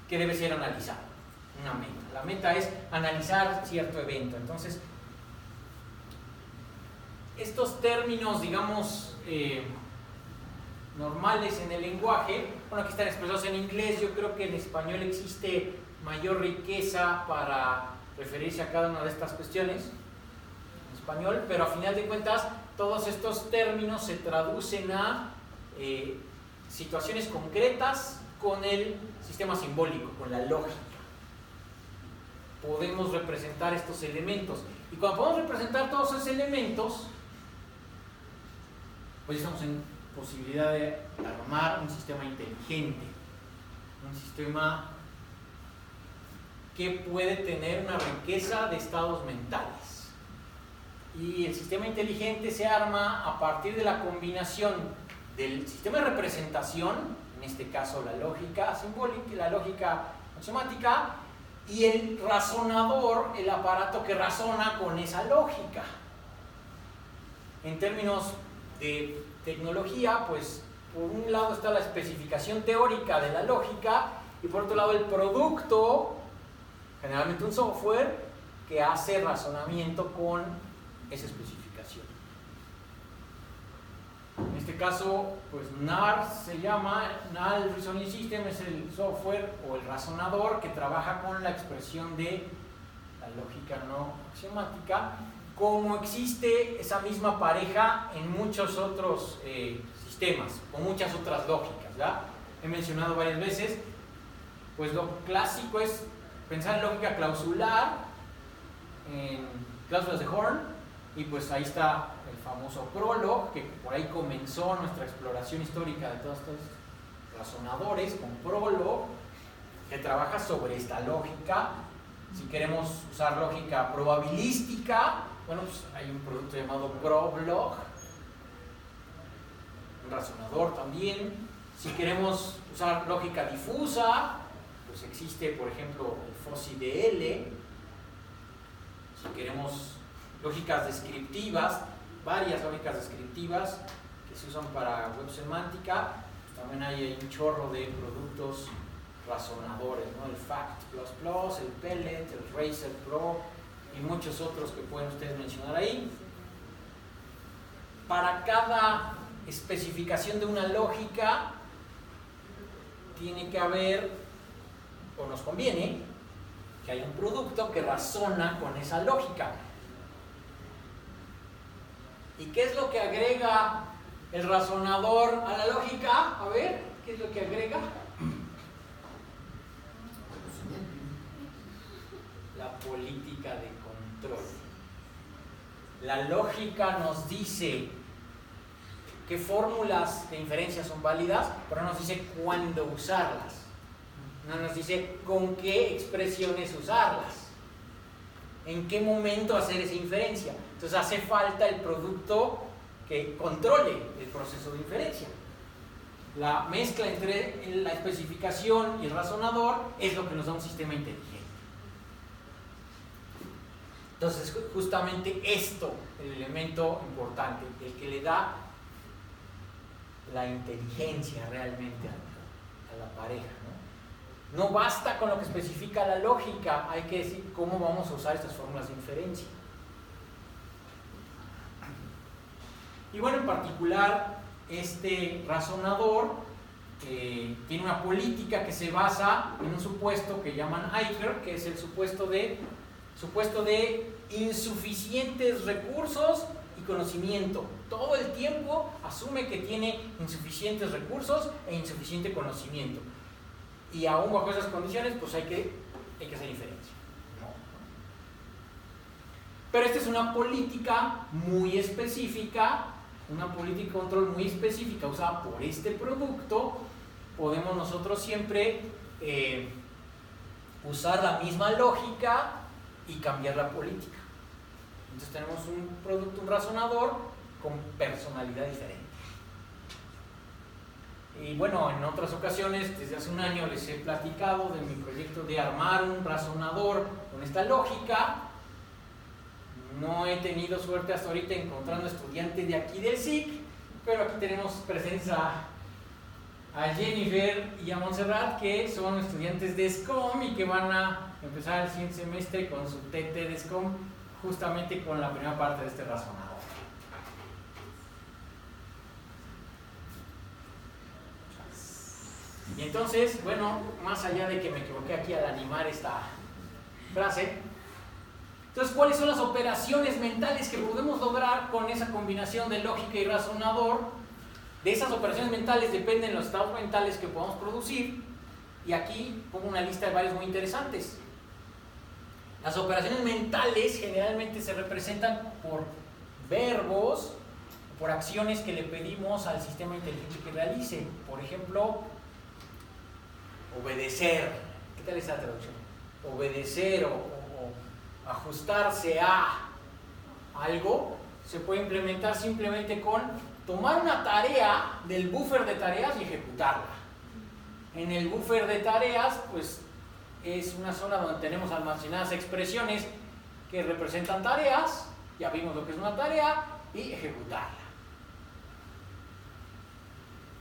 que debe ser analizado. Una meta. La meta es analizar cierto evento. Entonces, estos términos, digamos, normales en el lenguaje, bueno, aquí están expresados en inglés, yo creo que en español existe mayor riqueza para referirse a cada una de estas cuestiones en español, pero a final de cuentas todos estos términos se traducen a situaciones concretas con el sistema simbólico, con la lógica. podemos representar estos elementos. Y cuando podemos representar todos esos elementos, pues estamos en posibilidad de armar un sistema inteligente, un sistema que puede tener una riqueza de estados mentales. Y el sistema inteligente se arma a partir de la combinación del sistema de representación, en este caso la lógica simbólica y la lógica axiomática, y el razonador, el aparato que razona con esa lógica. En términos de tecnología, pues por un lado está la especificación teórica de la lógica y por otro lado el producto, generalmente un software que hace razonamiento con esa especificación. En este caso, pues NAR se llama, Null Reasoning System es el software o el razonador que trabaja con la expresión de la lógica no axiomática. Como existe esa misma pareja en muchos otros sistemas, o muchas otras lógicas, ¿verdad? He mencionado varias veces, pues lo clásico es pensar en lógica clausular, en cláusulas de Horn, y pues ahí está el famoso Prolog, que por ahí comenzó nuestra exploración histórica de todos estos razonadores, con Prolog, que trabaja sobre esta lógica. Si queremos usar lógica probabilística, bueno, pues hay un producto llamado Problog, un razonador también. Si queremos usar lógica difusa, pues existe, por ejemplo, el FOSI-DL. Si queremos lógicas descriptivas, varias lógicas descriptivas que se usan para web semántica, pues también hay un chorro de productos razonadores, ¿no? El FACT++, el Pellet, el Razer Pro y muchos otros que pueden ustedes mencionar ahí. Para cada especificación de una lógica tiene que haber, o nos conviene, que haya un producto que razona con esa lógica. ¿Y qué es lo que agrega el razonador a la lógica? A ver, ¿qué es lo que agrega? La política de control. La lógica nos dice qué fórmulas de inferencia son válidas, pero no nos dice cuándo usarlas. No nos dice con qué expresiones usarlas, en qué momento hacer esa inferencia. Entonces hace falta el producto que controle el proceso de inferencia. La mezcla entre la especificación y el razonador es lo que nos da un sistema inteligente. Entonces justamente esto, el elemento importante, el que le da la inteligencia realmente a la pareja, ¿no? No basta con lo que especifica la lógica, hay que decir cómo vamos a usar estas fórmulas de inferencia. Y bueno, en particular, este razonador tiene una política que se basa en un supuesto que llaman Eicher, que es el supuesto de insuficientes recursos y conocimiento. Todo el tiempo asume que tiene insuficientes recursos e insuficiente conocimiento. Y aún bajo esas condiciones, pues hay que hacer inferencia, ¿no? Pero esta es una política muy específica, una política de control muy específica usada por este producto. Podemos nosotros siempre usar la misma lógica y cambiar la política. Entonces tenemos un producto, un razonador con personalidad diferente. Y bueno, en otras ocasiones, desde hace un año les he platicado de mi proyecto de armar un razonador con esta lógica. No he tenido suerte hasta ahorita encontrando estudiantes de aquí del SIC, pero aquí tenemos presentes a Jennifer y a Montserrat, que son estudiantes de SCOM y que van a empezar el siguiente semestre con su TT de SCOM, justamente con la primera parte de este razonador. Y entonces, bueno, más allá de que me equivoqué aquí al animar esta frase, entonces, ¿cuáles son las operaciones mentales que podemos lograr con esa combinación de lógica y razonador? De esas operaciones mentales dependen los estados mentales que podamos producir, y aquí pongo una lista de varios muy interesantes. Las operaciones mentales generalmente se representan por verbos, por acciones que le pedimos al sistema inteligente que realice. Por ejemplo, obedecer. ¿Qué tal esa traducción? Obedecer o ajustarse a algo se puede implementar simplemente con tomar una tarea del buffer de tareas y ejecutarla. En el buffer de tareas, pues es una zona donde tenemos almacenadas expresiones que representan tareas, ya vimos lo que es una tarea, y ejecutarla.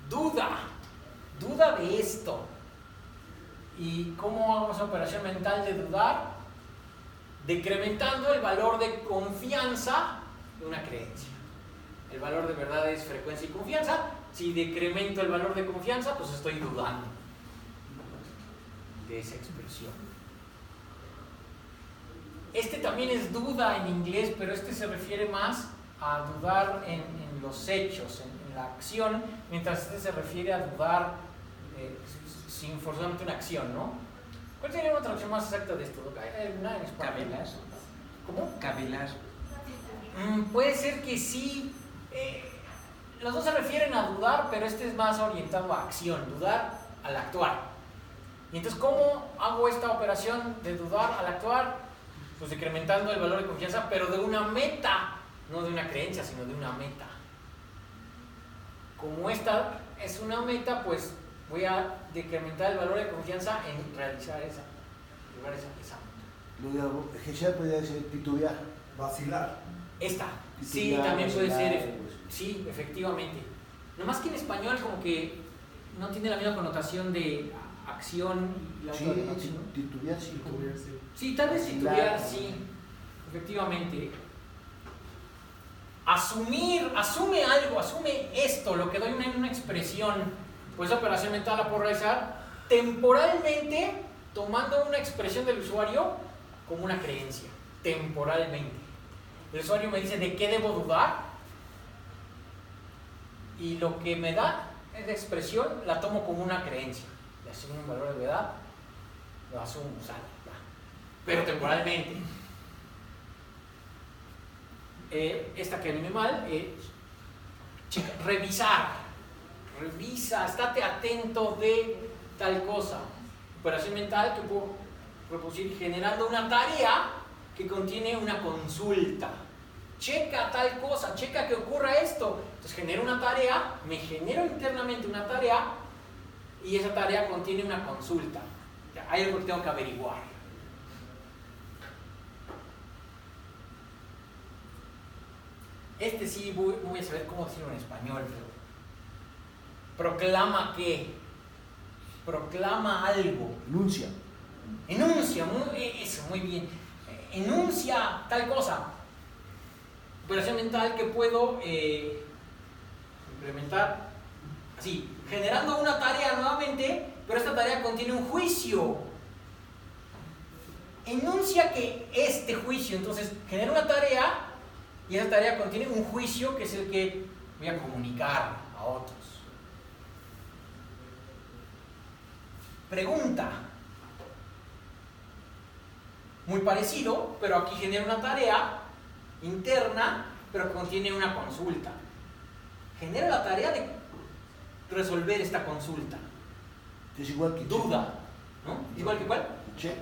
Duda de esto. ¿Y cómo hago esa operación mental de dudar? Decrementando el valor de confianza de una creencia. El valor de verdad es frecuencia y confianza. Si decremento el valor de confianza, pues estoy dudando de esa expresión. Este también es duda en inglés, pero este se refiere más a dudar en los hechos, en la acción, mientras este se refiere a dudar sin forzosamente una acción, ¿no? ¿Cuál sería una traducción más exacta de esto? ¿Hay alguna en español? Cavilar. ¿Cómo? Cavilar. Puede ser que sí. Los dos se refieren a dudar, pero este es más orientado a acción, dudar al actuar. Y entonces, ¿cómo hago esta operación de dudar al actuar? Pues decrementando el valor de confianza, pero de una meta, no de una creencia, sino de una meta. Como esta es una meta, pues voy a decrementar el valor de confianza en realizar esa meta. Lo de Gesher podría ser titubear. Vacilar. Esta, sí, Titubear, también puede vacilar, ser, pues. sí, efectivamente. Nomás que en español como que no tiene la misma connotación de acción y la Sí, otra de acción. titubear, sí. Sí, tal vez Vacilar, titubear, ¿no? sí, efectivamente. Asume algo, asume esto, lo que doy en una expresión, pues esa operación mental la puedo realizar temporalmente, tomando una expresión del usuario como una creencia, temporalmente. El usuario me dice de qué debo dudar y lo que me da esa expresión la tomo como una creencia. Le asigno un valor de verdad, lo asumo, sale, ya. Pero temporalmente. Esta que anime mal, revisa, estate atento de tal cosa. Operación mental que puedo reproducir generando una tarea que contiene una consulta. Checa tal cosa, checa que ocurra esto. Entonces genero una tarea, me genero internamente una tarea y esa tarea contiene una consulta. Ya, hay algo que tengo que averiguar. Este sí voy a saber cómo decirlo en español. Proclama qué. Proclama algo. Enuncia. Enuncia, eso, muy bien. Enuncia tal cosa. Operación mental que puedo implementar así, generando una tarea nuevamente, pero esta tarea contiene un juicio. Enuncia que este juicio, entonces genera una tarea y esa tarea contiene un juicio que es el que voy a comunicar a otros. Pregunta. Muy parecido, pero aquí genera una tarea interna, pero contiene una consulta. Genera la tarea de resolver esta consulta. Es igual que Duda, ¿no? ¿Igual que cuál? check.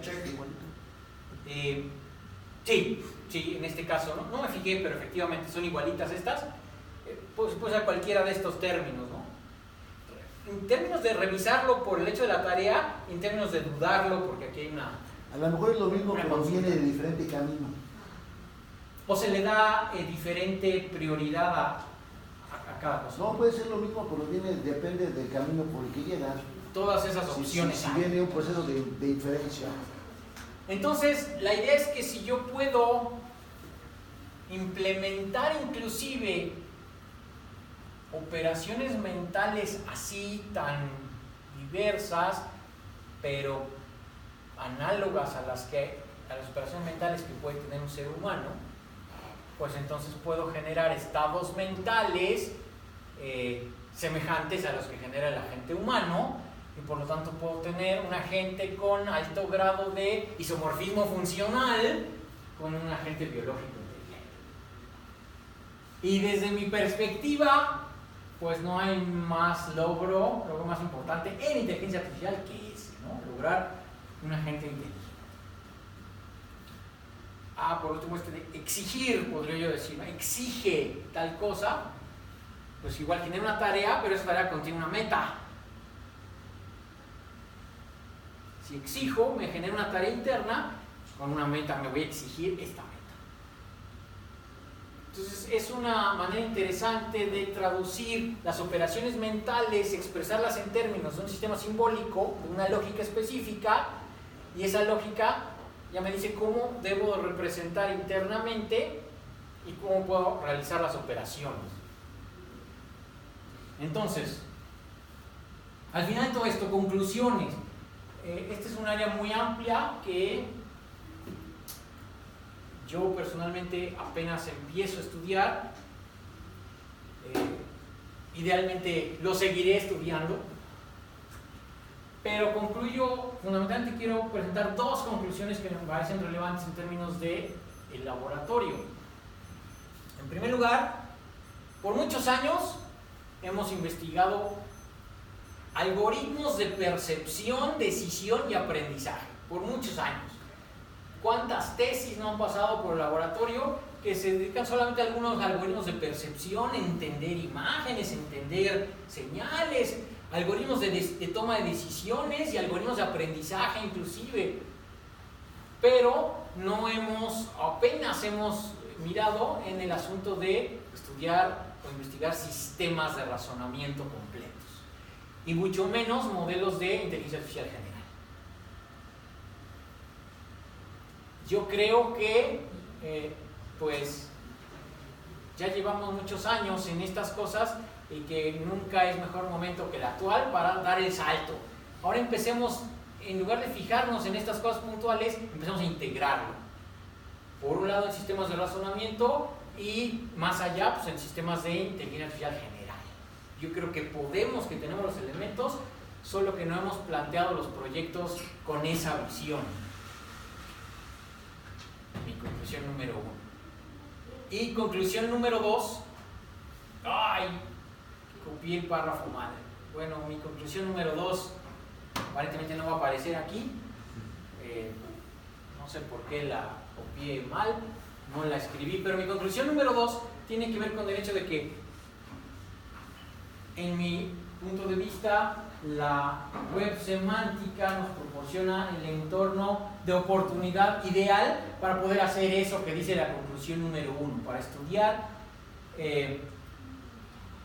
Sí, en este caso, no me fijé, pero efectivamente son igualitas estas. Pues a cualquiera de estos términos, ¿no? En términos de revisarlo por el hecho de la tarea, en términos de dudarlo, porque aquí hay una... A lo mejor es lo mismo, Una pero consulta. viene de diferente camino. O se le da diferente prioridad a cada cosa. No, puede ser lo mismo, pero depende del camino por el que llegas. Todas esas Si opciones hay. viene un proceso de inferencia. Entonces, la idea es que si yo puedo implementar inclusive operaciones mentales así tan diversas, pero análogas a las operaciones mentales que puede tener un ser humano, pues entonces puedo generar estados mentales semejantes a los que genera el agente humano y por lo tanto puedo tener un agente con alto grado de isomorfismo funcional con un agente biológico inteligente. Y desde mi perspectiva, pues no hay más logro más importante en inteligencia artificial que ese, ¿no? Lograr un agente inteligente. Por último, de exigir, podría yo decir, ¿no? Exige tal cosa, pues igual genera una tarea, pero esa tarea contiene una meta. Si exijo, me genera una tarea interna, con una meta me voy a exigir esta meta. Entonces es una manera interesante de traducir las operaciones mentales, expresarlas en términos de un sistema simbólico, de una lógica específica, y esa lógica ya me dice cómo debo representar internamente y cómo puedo realizar las operaciones. Entonces, al final de todo esto, conclusiones. Este es un área muy amplia que yo personalmente apenas empiezo a estudiar. Idealmente lo seguiré estudiando. Pero concluyo, fundamentalmente quiero presentar dos conclusiones que me parecen relevantes en términos del laboratorio. En primer lugar, por muchos años hemos investigado algoritmos de percepción, decisión y aprendizaje. Por muchos años. ¿Cuántas tesis no han pasado por el laboratorio que se dedican solamente a algunos algoritmos de percepción, entender imágenes, entender señales, algoritmos de toma de decisiones y algoritmos de aprendizaje inclusive? Pero apenas hemos mirado en el asunto de estudiar o investigar sistemas de razonamiento completos y mucho menos modelos de inteligencia artificial general. Yo creo que pues ya llevamos muchos años en estas cosas y que nunca es mejor momento que el actual para dar el salto. Ahora empecemos, en lugar de fijarnos en estas cosas puntuales, empecemos a integrarlo. Por un lado en sistemas de razonamiento y más allá pues en sistemas de inteligencia artificial general. Yo creo que que tenemos los elementos, solo que no hemos planteado los proyectos con esa visión. Mi conclusión número 1. Y conclusión número 2. Copié el párrafo mal. Bueno, mi conclusión número 2 aparentemente no va a aparecer aquí. No sé por qué la copié mal, no la escribí, pero mi conclusión número 2 tiene que ver con el hecho de que, en mi punto de vista, la web semántica nos proporciona el entorno de oportunidad ideal para poder hacer eso que dice la conclusión número 1, para estudiar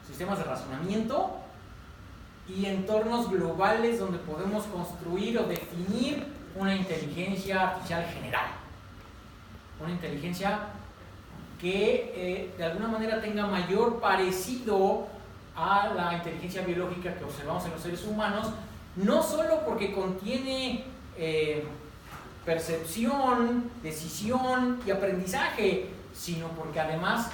sistemas de razonamiento y entornos globales donde podemos construir o definir una inteligencia artificial general. Una inteligencia que de alguna manera tenga mayor parecido a la inteligencia biológica que observamos en los seres humanos, no solo porque contiene percepción, decisión y aprendizaje, sino porque además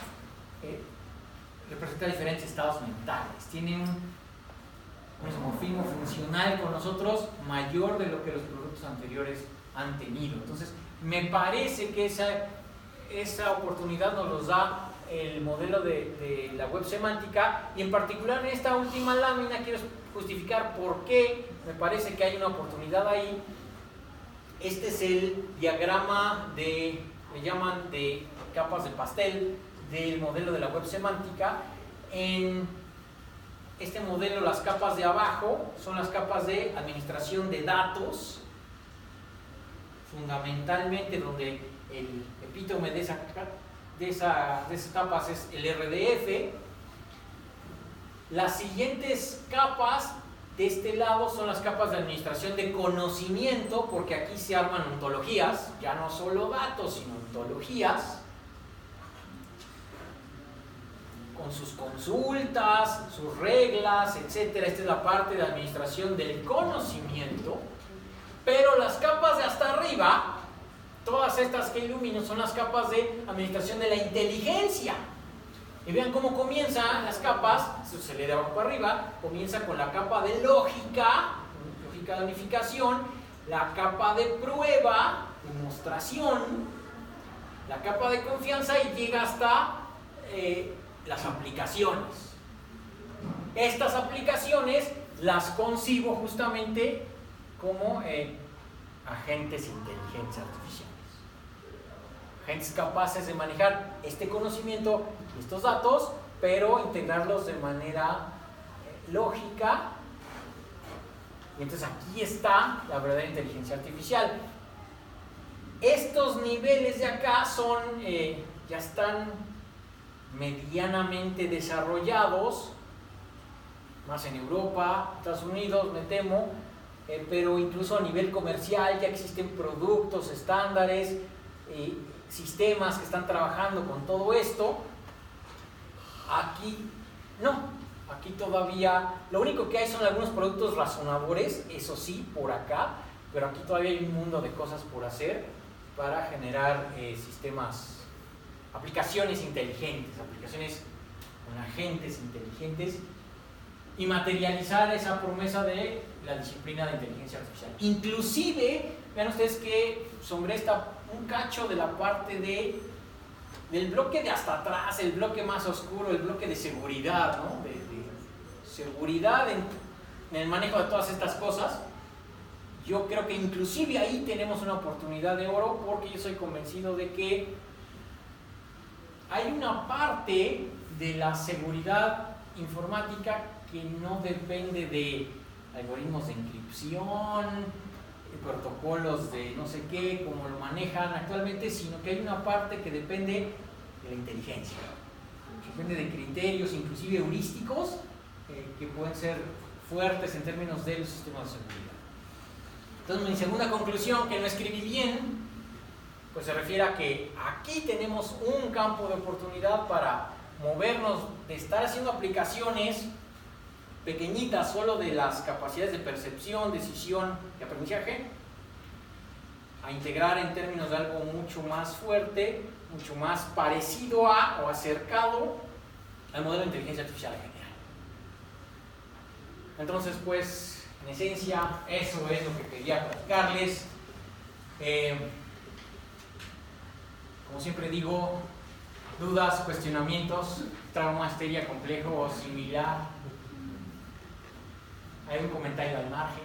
representa diferentes estados mentales. Tiene un isomorfismo funcional con nosotros mayor de lo que los productos anteriores han tenido. Entonces, me parece que esa oportunidad nos los da el modelo de la web semántica, y en particular en esta última lámina quiero justificar por qué me parece que hay una oportunidad ahí. Este es el diagrama le llaman de capas de pastel del modelo de la web semántica. En este modelo, las capas de abajo son las capas de administración de datos, fundamentalmente donde el epítome de esas capas es el RDF. Las siguientes capas de este lado son las capas de administración de conocimiento, porque aquí se arman ontologías, ya no solo datos, sino ontologías, con sus consultas, sus reglas, etc. Esta es la parte de administración del conocimiento. Pero las capas de hasta arriba, todas estas que ilumino, son las capas de administración de la inteligencia. Y vean cómo comienzan las capas, esto se lee de abajo para arriba, comienza con la capa de lógica, lógica de unificación, la capa de prueba, demostración, la capa de confianza y llega hasta las aplicaciones. Estas aplicaciones las concibo justamente como agentes inteligentes artificiales. Agentes capaces de manejar este conocimiento y estos datos, pero integrarlos de manera lógica. Y entonces aquí está la verdadera inteligencia artificial. Estos niveles de acá son, ya están medianamente desarrollados, más en Europa, Estados Unidos, me temo, pero incluso a nivel comercial ya existen productos, estándares, sistemas que están trabajando con todo esto. Aquí no, aquí todavía lo único que hay son algunos productos razonadores, eso sí, por acá, pero aquí todavía hay un mundo de cosas por hacer para generar sistemas, aplicaciones inteligentes, aplicaciones con agentes inteligentes y materializar esa promesa de la disciplina de inteligencia artificial. Inclusive, vean ustedes que sobre un cacho de la parte del bloque de hasta atrás, el bloque más oscuro, el bloque de seguridad, ¿no? De seguridad en el manejo de todas estas cosas. Yo creo que inclusive ahí tenemos una oportunidad de oro, porque yo soy convencido de que hay una parte de la seguridad informática que no depende de algoritmos de encripción, protocolos de no sé qué, como lo manejan actualmente, sino que hay una parte que depende de la inteligencia, depende de criterios, inclusive heurísticos, que pueden ser fuertes en términos del sistema de seguridad. Entonces, mi segunda conclusión, que no escribí bien, pues se refiere a que aquí tenemos un campo de oportunidad para movernos de estar haciendo aplicaciones pequeñitas solo de las capacidades de percepción, decisión y aprendizaje, a integrar en términos de algo mucho más fuerte, mucho más parecido a o acercado al modelo de inteligencia artificial general. Entonces, pues, en esencia, eso es lo que quería platicarles. Como siempre digo, dudas, cuestionamientos, trauma, histeria, complejo o similar. Hay un comentario al margen.